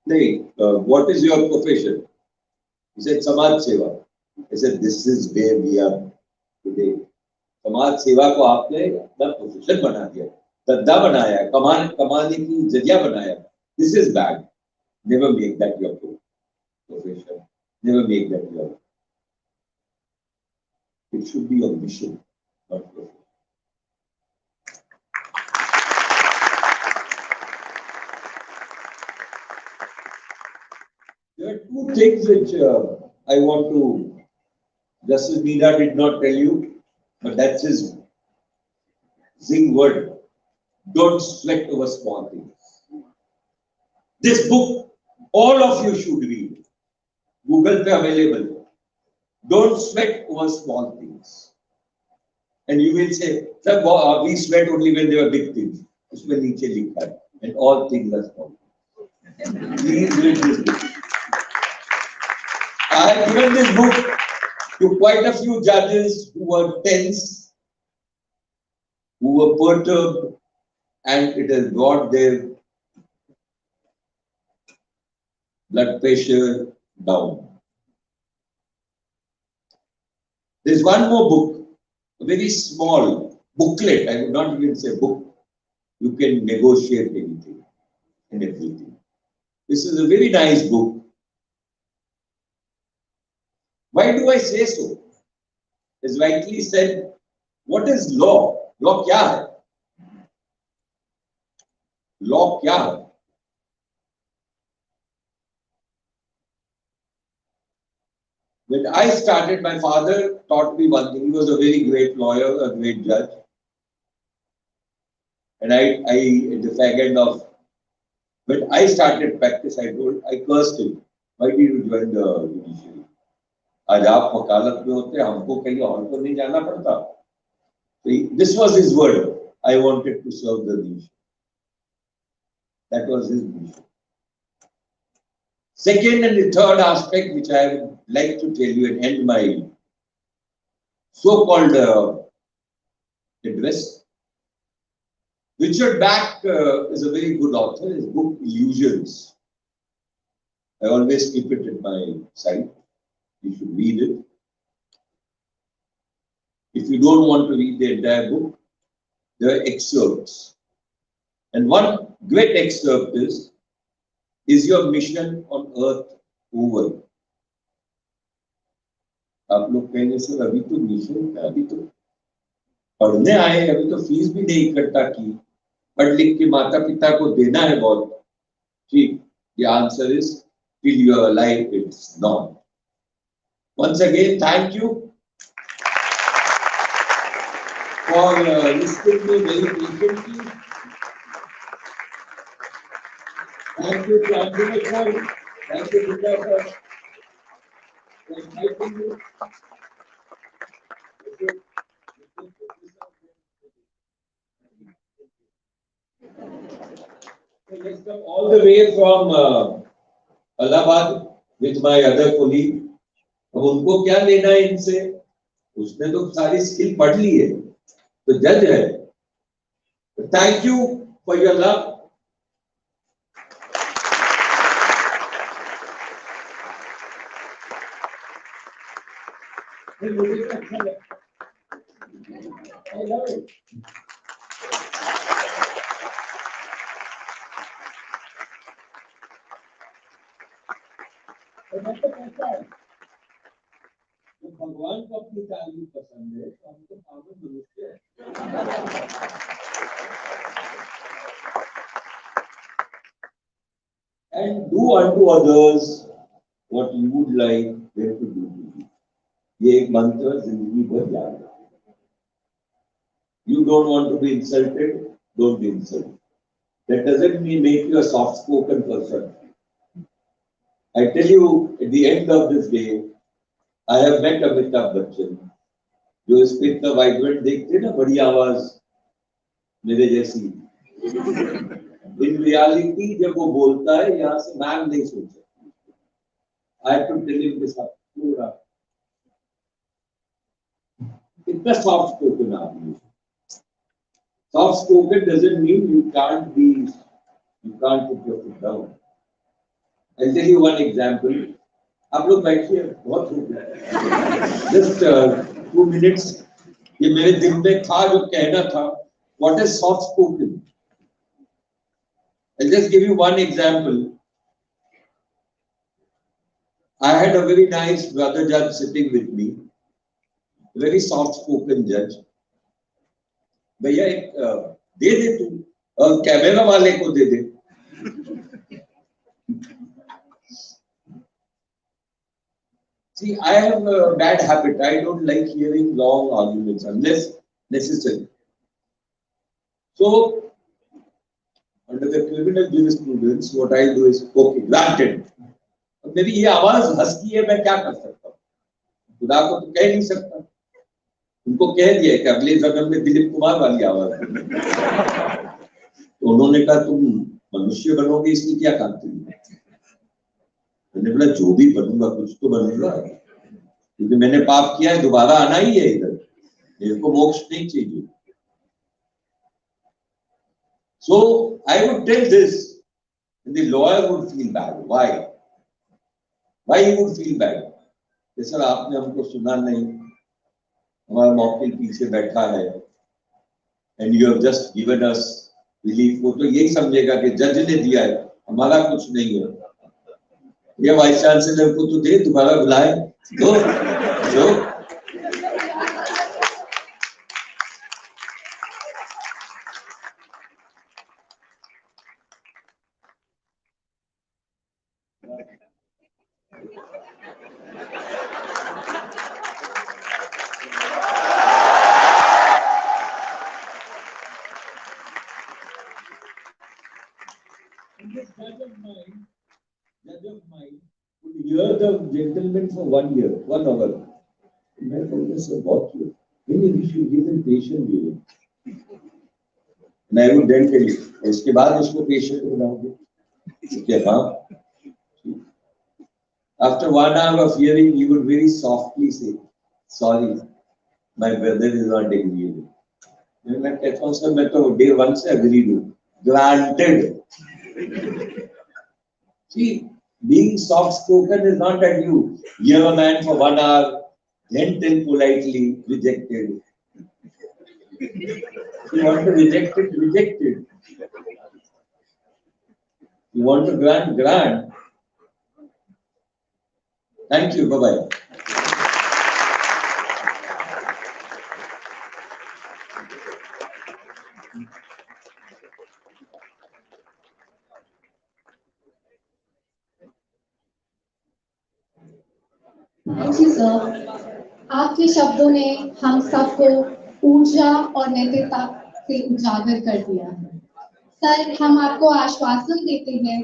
नहीं, what is your profession? He said, समाज सेवा. I said, this is where we are today. समाज सेवा को आपने अपना प्रोफेशन बना दिया, धंधा बनाया, कमाने की जरिया बनाया. This is bad. Never make that your profession. Never make that your. It should be your mission, not profession. There are 2 things which I want to. Justice Midha did not tell you, but that's his zing word. Don't sweat over small things. This book, all of you should read. Google pe available. Don't sweat over small things. And you will say, sir, we sweat only when there are big things. Usme niche likha hai. And all things are small. Please read this book. I have given this book to quite a few judges who were tense, who were perturbed, and it has brought their blood pressure down. There's one more book, a very small booklet. I would not even say book. You can negotiate anything and everything. This is a very nice book. Why do I say so? As rightly said, what is law? Law kya hai? Law kya hai? When I started, my father taught me one thing. He was a very great lawyer, a great judge. And I at the fag end of, when I started practice, I cursed him. Why did you join the judiciary? आज आप वकालत में होते, हमको कहीं और तो नहीं जाना पड़ता. This was his word. I wanted to serve the nation. That was his mission. Second and the third aspect which I would like to tell you and end my so-called address. Richard Bach is a very good author. His book Illusions, I always keep it at my side. You should read it. If you don't want to read the entire book, there are excerpts. And one great excerpt is your mission on earth over? आप लोग कहेंगे sir अभी तो mission है, अभी तो पढ़ने आए, अभी तो फीस भी नहीं इकट्ठा की, पढ़ लिख के माता पिता को देना है बहुत, ठीक? The answer is till you are alive, it's not. Once again, thank you for listening to me very patiently. Thank you, Pranjana. Thank you, Midha, for inviting me. Let's come all the way from Allahabad with my other colleague. अब उनको क्या लेना है इनसे? उसने तो सारी skill पढ़ ली है, तो जज है. Thank you for your love. मुझे अच्छा लगता है. I love it. भगवान को अपनी तारीफ पसंद है, तो हमको पावन मनुष्य है. And do unto others what you would like them to do to you. ये एक मंत्र जिंदगी भर याद रखो. You don't want to be insulted, don't be insulted. That doesn't mean make you a soft-spoken person. I tell you, at the end of this day, I have met Amitabh Bachchan, जो speak का vibrant देखते ना, बड़ी आवाज मेरे जैसी. In reality, जब वो बोलता है, यहाँ से मैम नहीं सुन सकती. I have to tell him this पूरा. इतना soft spoken आदमी. Soft spoken doesn't mean you can't put your foot down. I'll tell you one example. आप लोग बैठिए, बहुत हो गया. Just 2 minutes. ये मेरे दिल में था जो कहना था. What is soft spoken? I'll just give you one example. I had a very nice brother judge sitting with me, very soft spoken judge. भैया एक दे दे तू, और कैमरा वाले को दे दे. See, I have a bad habit. I don't like hearing long arguments unless necessary. So, under the criminal jurisprudence, what I do is, okay, granted. मेरी ये आवाज हंसती है, मैं क्या कर सकता हूँ? खुदा को तो कह नहीं सकता. उनको कह दिया कि अगले जन्म में दिलीप कुमार वाली आवाज. तो उन्होंने कहा तुम मनुष्य बनोगे, इसकी क्या खाती है? मैंने बोला जो भी बनूंगा कुछ तो बनूंगा, क्योंकि मैंने पाप किया है, दोबारा आना ही है इधर. मेरे को मोक्ष नहीं चाहिए. So I would tell this, and the lawyer would feel bad. Why? Why he would feel bad? Sir आपने हमको सुना नहीं, हमारा मौके पीछे बैठा है, and you have just given us relief. वो तो यही समझेगा कि जज ने दिया है, हमारा कुछ नहीं है. ये वाइस चांसलर को तो दे, दोबारा बुलाए तो judge of mine would hear the gentleman for 1 year, 1 hour. मैं बोलता सर बहुत किया. नहीं, we should give him patient hearing. मैं would then tell you, इसके बाद इसको patient बनाओगे. क्या हाँ? After 1 hour of hearing, he would very softly say, sorry, My brother is not agreeable. मैं कहता हूँ सर मैं तो day one से agree हूँ. Granted. See, being soft-spoken is not that you hear a man for 1 hour, then tell politely, rejected. You want to reject it, reject it. You want to grant, grant. Thank you, bye-bye. Thank you sir. आपके शब्दों ने हम सबको ऊर्जा और नैतिकता से उजागर कर दिया है। सर, हम आपको आश्वासन देते हैं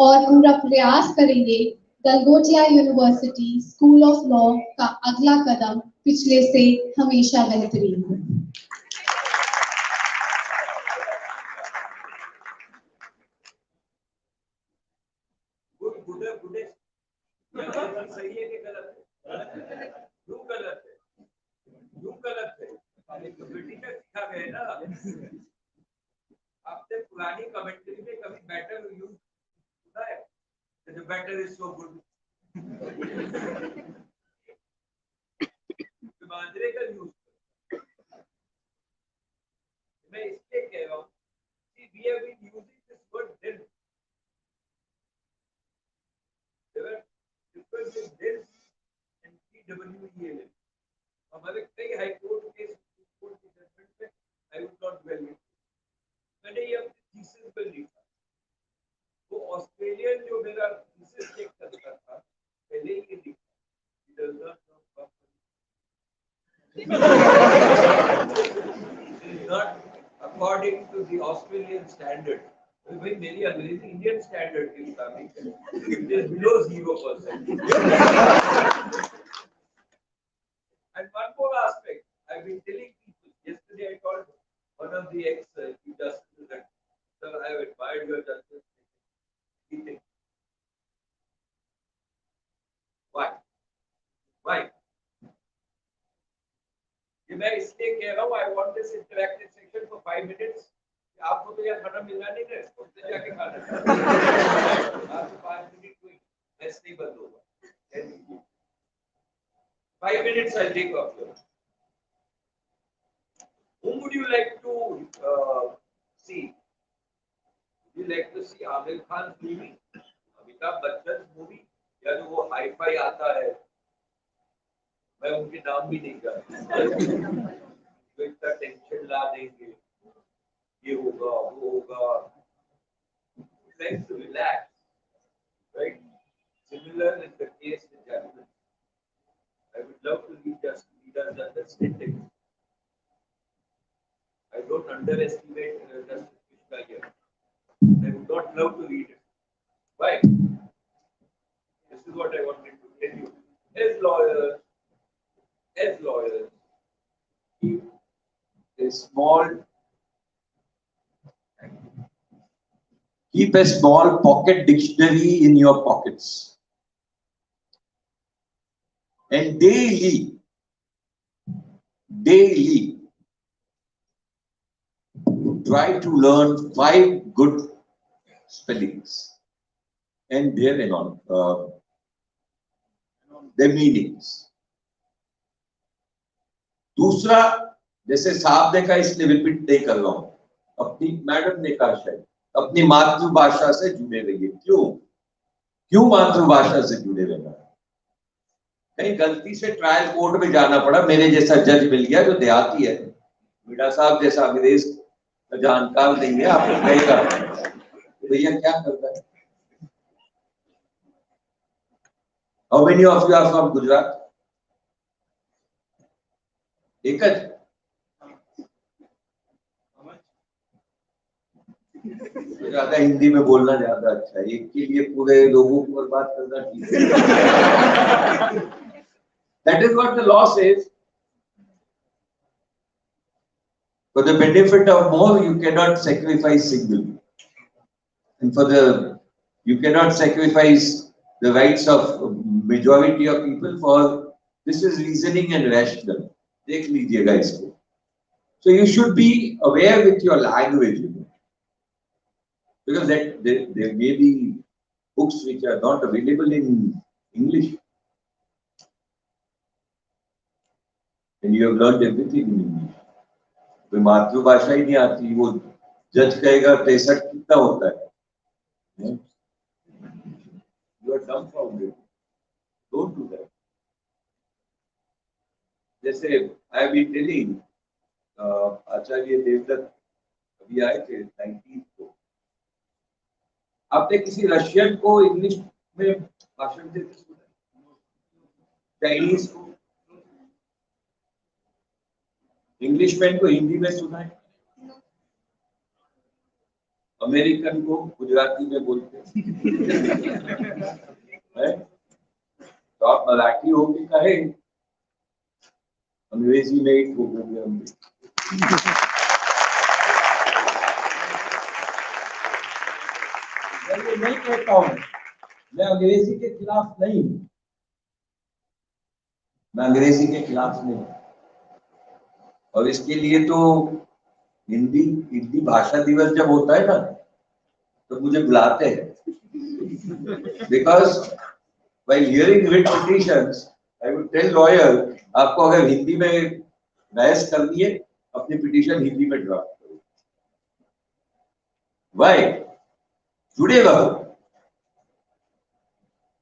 और पूरा प्रयास करेंगे Galgotia university school of law का अगला कदम पिछले से हमेशा बेहतरीन हो। सही है कि गलत है? क्यों गलत है? क्यों गलत है? ब्रिटिश सिखा गए ना। आपने पुरानी कमेंट्री में कभी बैटर यूज सुना है? The batter is so good. मांजरे का यूज मैं इसलिए कह रहा हूँ कि we have been using this word then. There were different then and TWEL. हमारे कई हाई कोर्ट के सुप्रीम कोर्ट के जजमेंट में I would not dwell it. मैंने ये अपनी थीसिस पर लिखा। वो ऑस्ट्रेलियन जो मेरा थीसिस चेक करता था पहले ही लिखा। It does not know properly. It is not according to the Australian standard. भाई मेरी अंग्रेजी इंडियन स्टैंडर्ड के मुताबिक है। It is below 0%. And one more aspect, I've been telling people. Yesterday I told one of the ex-justices that, sir, I have admired your justice. Why? Why? मैं इसलिए कह रहा हूँ, I want this interactive section for 5 minutes. आपको तो यार खाना मिलना नहीं है, उससे जाके खाना। आपको 5 मिनट कोई मैच नहीं बंद होगा। 5 minutes I'll take off here. Whom would you like to see? Would you like to see Amir Khan's movie, Amitabh Bachchan's movie, या जो वो हाई-फाई आता है? मैं उनके नाम भी नहीं जानता। तो इतना टेंशन ला देंगे, ये होगा, वो होगा। Like to relax, right? Similar is the case with judgment. I would love to read Justice Midha's understanding. I don't underestimate Justice Midha here. I would not love to read it. Why? This is what I wanted to tell you. As lawyers, keep a small pocket dictionary in your pockets. And daily, try to learn 5 good spellings and their meanings. दूसरा, जैसे साहब ने कहा इसलिए repeat नहीं कर रहा हूं, अपनी मैडम ने कहा शायद अपनी मातृभाषा से जुड़े रहिए। क्यों मातृभाषा से जुड़े रहना? कहीं गलती से ट्रायल कोर्ट में जाना पड़ा, मेरे जैसा जज मिल गया जो देहाती है, मिडा साहब जैसा अंग्रेज जानकार नहीं है, आपको कहेगा भैया क्या करता है। How many of you are from Gujarat? एक ज्यादा हिंदी में बोलना ज्यादा अच्छा है, एक के लिए पूरे लोगों को बर्बाद करना ठीक है। That is what the law says. For the benefit of more, you cannot sacrifice single, and you cannot sacrifice the rights of majority of people. For this is reasoning and rational. देख लीजिएगा इसको. So you should be aware with your language, you know, because there may be books which are not available in English, and you have learned everything in English. कोई मातृभाषा ही नहीं आती, वो जज कहेगा 63 कितना होता है. You are dumbfounded. Don't do that. जैसे I have been telling, आचार्य देवदत्त अभी आए थे 19 को. आपने किसी रशियन को इंग्लिश में भाषण देते सुना? चाइनीज को, इंग्लिशमैन को हिंदी में सुना है? अमेरिकन को गुजराती में बोलते हैं. तो आप मराठी होके कहे, अंग्रेजी में ही ठोक देंगे हम. मैं नहीं कहता हूं, मैं अंग्रेजी के खिलाफ नहीं हूं, मैं अंग्रेजी के खिलाफ नहीं. और इसके लिए तो हिंदी भाषा दिवस जब होता है ना, तो मुझे बुलाते हैं. Because while hearing writ petitions, I would tell lawyer, आपको अगर हिंदी में बहस करनी है, अपनी पिटीशन हिंदी में ड्राफ्ट करो. Why? जुड़ेगा.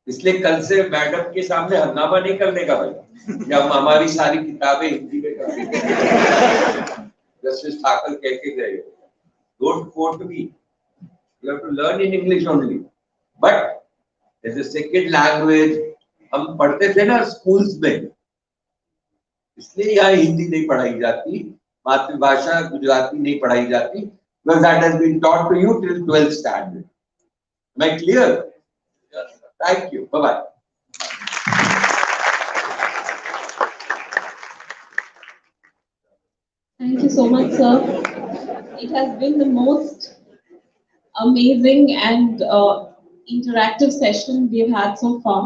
इसलिए कल से मैडम के सामने हंगामा नहीं करने का भाई, जब हमारी सारी किताबें हिंदी में कर जस्टिस ठाकर कह के गए, don't quote me, you have to learn in English only. But as a second language हम पढ़ते थे ना स्कूल्स में, इसलिए यहाँ हिंदी नहीं पढ़ाई जाती, मातृभाषा गुजराती नहीं पढ़ाई जाती, because that has been taught to you till 12th standard. Am I clear? Thank you. Bye-bye. Thank you so much, sir. It has been the most amazing and interactive session we've had so far.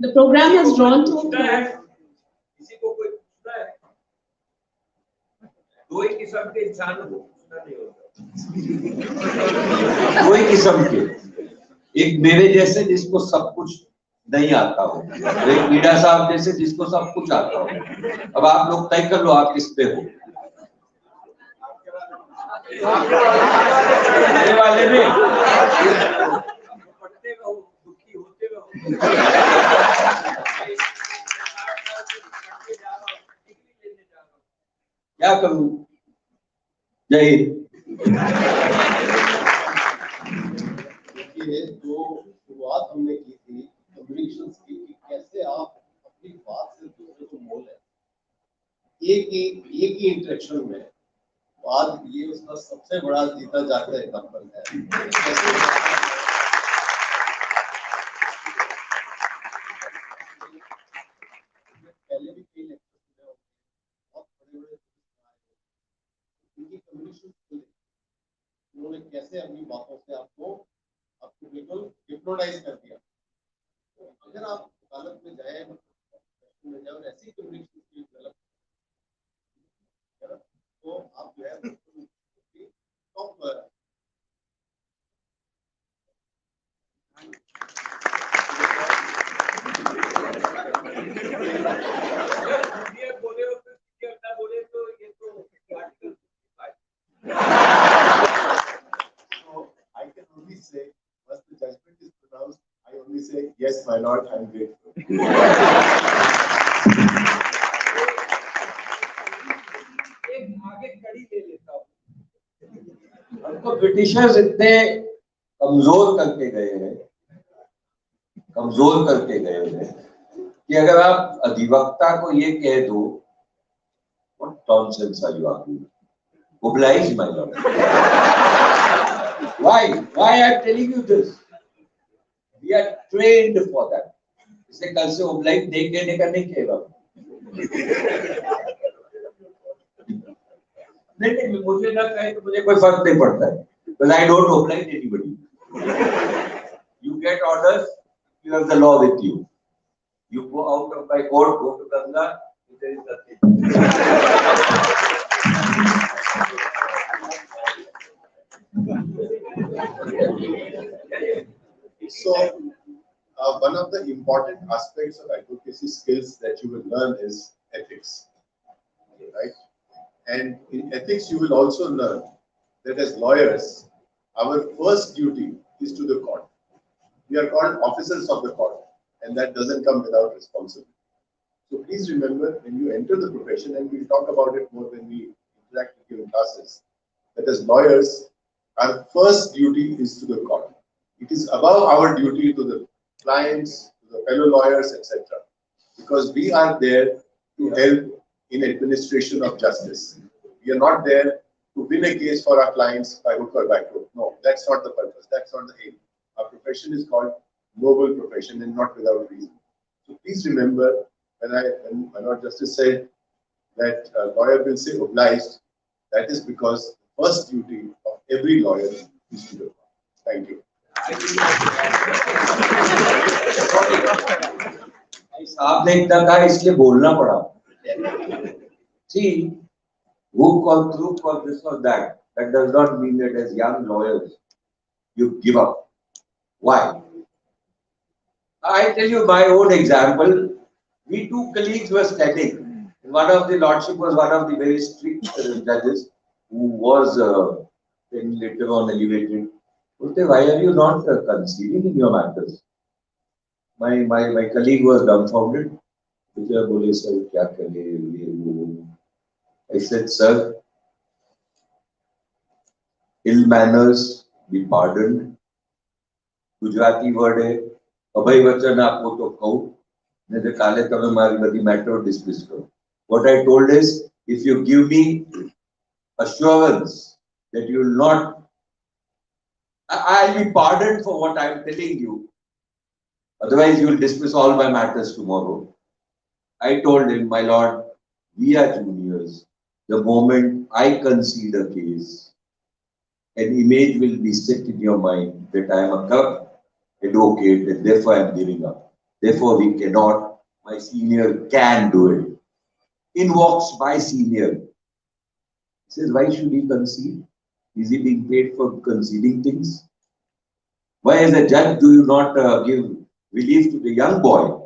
The program has drawn to a close. किसी को कोई पूछना है? दो ही किस्म के इंसान को पूछना नहीं होता. दो ही किस्म के, एक मेरे जैसे जिसको सब कुछ नहीं आता हो, एक मीडा साहब जैसे जिसको सब कुछ आता हो. अब आप लोग तय कर लो आप किस पे हो. मेरे वाले में पढ़ते रहो, दुखी होते रहो. क्या करूं? जय हिंद. जो शुरुआत हमने की थी कम्युनिकेशन की, कि कैसे आप अपनी बात से दूसरे को मोल है, एक ही इंटरेक्शन में. आज ये उसका सबसे बड़ा जीता जाता एग्जाम्पल है. पहले भी कई लेक्चर बहुत बड़े उनकी कम्युनिकेशन स्किल, उन्होंने कैसे अपनी बातों से आपको बिल्कुल हिप्नोटाइज कर दिया. तो अगर आप वकालत में जाए और ऐसी कम्युनिकेशन स्किल डेवलप तो आप जो है टॉप. बोले तो ये तो I can only say, once the judgment is pronounced, I only say, yes, my lord, I am grateful. हमको ब्रिटिशर्स इतने कमजोर करके गए हैं कि अगर आप अधिवक्ता को ये कह दो, what nonsense are you arguing? Oblige, my lord. Why I am telling you this? We are trained for that. इसलिए कल से oblige नहीं कहने का नहीं कहेगा. नहीं, मुझे ना कहे तो मुझे कोई फर्क नहीं पड़ता है, because I don't oblige anybody. You get orders, you have the law with you. You go out of my court, go to Ganga, There is nothing. So, one of the important aspects of advocacy skills that you will learn is ethics, right? And in ethics, you will also learn that as lawyers, our first duty is to the court. We are called officers of the court, and that doesn't come without responsibility. So please remember, when you enter the profession, and we'll talk about it more when we interact with you in classes, that as lawyers, our first duty is to the court. It is above our duty to the clients, to the fellow lawyers, etc. Because we are there to help in administration of justice. We are not there to win a case for our clients by hook or by crook. No, that's not the purpose. That's not the aim. Our profession is called noble profession and not without reason. So please remember, when my Lord Justice said that a lawyer will say obliged, that is because the first duty of every lawyer is to the court. Thank you. साहब ने इतना कहा इसलिए बोलना पड़ा. See, hook or crook or this or that, that does not mean that as young lawyers you give up. Why? I tell you my own example. We two colleagues were studying. One of the lordship was one of the very strict judges who was then later on elevated. Why are you not conceding in your matters? My colleague was dumbfounded. I said, sir, ill manners be pardoned. Gujarati word है, अभय वचन आपको तो कहूँ, नहीं तो काले तब हमारी बड़ी matter dismiss करो. What I told is, if you give me assurance that you will not, I'll be pardoned for what I'm telling you. Otherwise, you will dismiss all my matters tomorrow. I told him, my lord, we are juniors. The moment I concede a case, an image will be set in your mind that I am a corrupt advocate and therefore I am giving up. Therefore, we cannot. My senior can do it. In walks my senior. He says, why should he concede? Is he being paid for conceding things? Why, as a judge, do you not give relief to the young boy?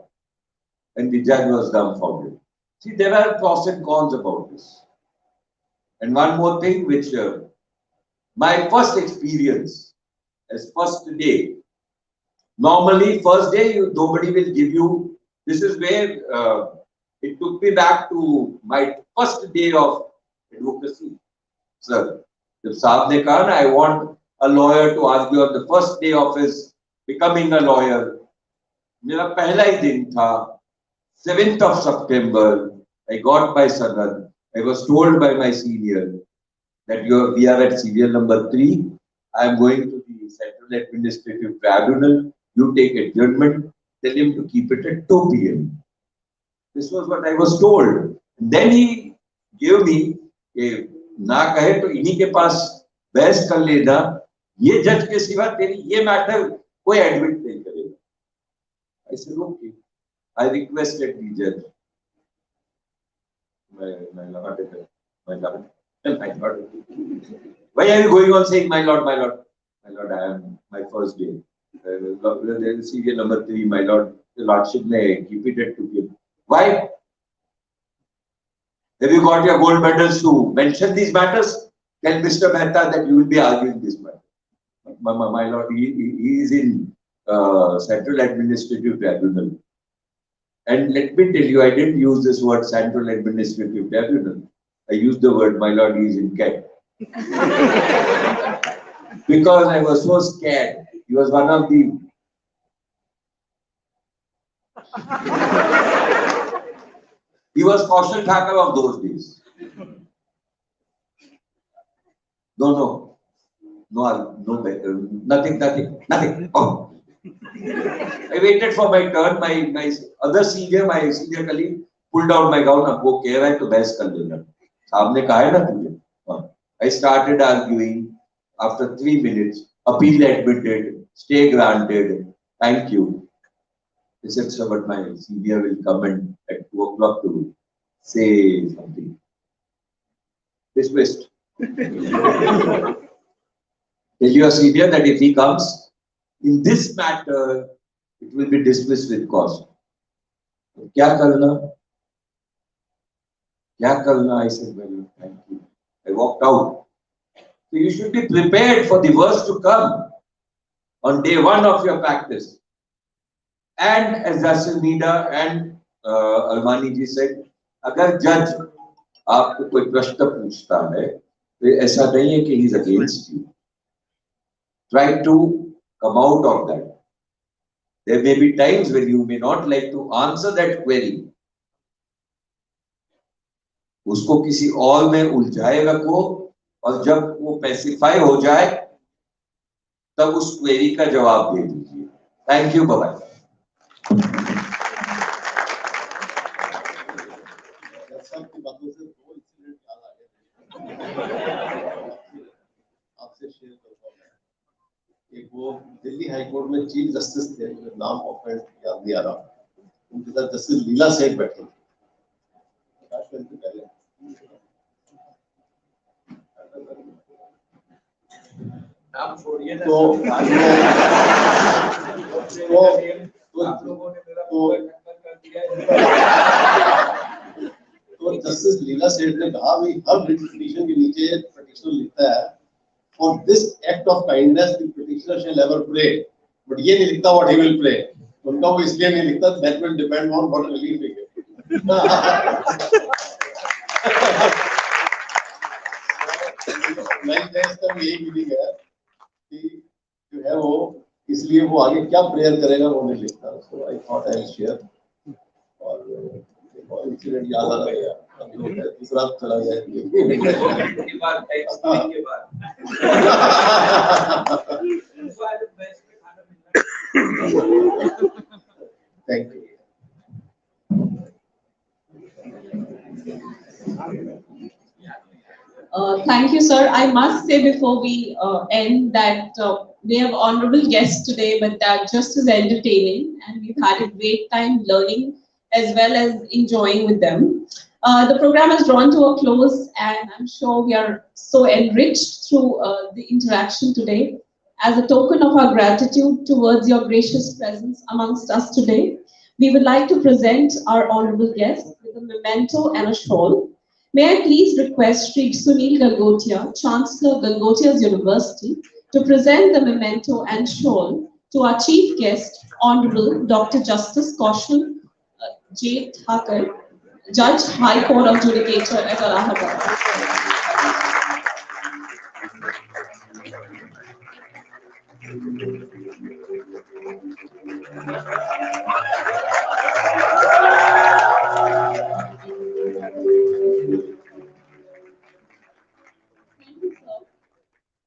And the judge was dumbfounded. See, there are pros and cons about this. And one more thing, which my first experience as first day. Normally, first day, nobody will give you. This is where it took me back to my first day of advocacy. Sir, if Saab ne kaha, I want a lawyer to argue on the first day of his becoming a lawyer. Mera pehla hi din tha, 7th of September. I got my sanad. I was told by my senior that we are at serial number 3. I am going to the Central Administrative Tribunal. You take adjournment. Tell him to keep it at 2 p.m. This was what I was told. Then he gave me a ना कहे तो इन्हीं के पास बहस कर लेना, ये जज के सिवा तेरी ये मैटर कोई एडमिट नहीं करेगा. I said, okay. I requested the judge. My lord. Why are you going on saying my lord, my lord? My lord, I am my first day. There is serial number 3, my lord. The lordship may keep it at 2 p.m. Why? Have you got your gold medals to mention these matters? Tell Mr. Mehta that you will be arguing this matter. My lord, he is in Central Administrative Tribunal. And let me tell you, I didn't use this word Central Administrative Tribunal. I used the word, my lord, he is in Kent. Because I was so scared. He was one of the... He was Kaushal Thaker of those days. No, nothing. Oh. I waited for my turn. My other senior, my senior colleague, pulled out my gown. अब वो कह रहा है तो बहस कर लेना. साहब ने कहा है ना तुझे. I started arguing. After 3 minutes, appeal admitted, stay granted. Thank you. He said, sir, but my senior will come in at 2 o'clock to say something. Dismissed. Tell your senior that if he comes in this matter, it will be dismissed with cause. Kya karna? Kya karna? I said, well, thank you. I walked out. So you should be prepared for the worst to come on day one of your practice. And as Justice Midha and Virmani ji said, अगर judge आपको कोई प्रश्न पूछता है, तो ऐसा नहीं है कि he is against you. Try to come out of that. There may be times when you may not like to answer that query. उसको किसी और में उलझाए रखो और जब वो पैसिफाई हो जाए तब उस क्वेरी का जवाब दे दीजिए. Thank you. बाय. सबकी बातों से दो इंसिडेंट याद आ गए आपसे शेयर करता हूँ. एक वो दिल्ली हाई कोर्ट में चीफ जस्टिस थे, नाम ऑफेंड याद नहीं आ रहा, उनके साथ जस्टिस लीला सेठ बैठे थे. नाम छोड़िए ना. तो आप लोगों ने मेरा कर दिया. तो जस्टिस लीला सेठ ने कहा भाई हर पिटीशन के नीचे पिटीशनर लिखता है for this act of kindness the petitioner shall ever pray, but ये नहीं लिखता what he will pray. उनका वो इसलिए नहीं लिखता, that will depend on what relief he gets. मैं इसका भी यही फीलिंग है कि जो है वो इसलिए वो आगे क्या प्रेयर करेगा वो नहीं लिखता. So I thought I will share. और इंसिडेंट याद आ गया, दूसरा चला गया. Thank you. Thank you, sir. I must say before we end that we have honorable guests today, but that just as entertaining, and we've had a great time learning as well as enjoying with them. The program has drawn to a close, and I'm sure we are so enriched through the interaction today. As a token of our gratitude towards your gracious presence amongst us today, we would like to present our honorable guest with a memento and a shawl. May I please request Sri Sunil Galgotia, Chancellor, Galgotias University, to present the memento and shawl to our chief guest, Honorable Dr. Justice J.R Thaker, Judge, High Court of Judicature at Allahabad.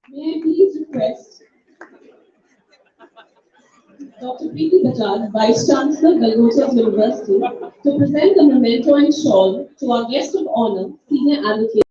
May I please request Dr. Preeti Bajaj, Vice Chancellor, Galgotias University, to present the memento and shawl to our guest of honor, Senior Advocate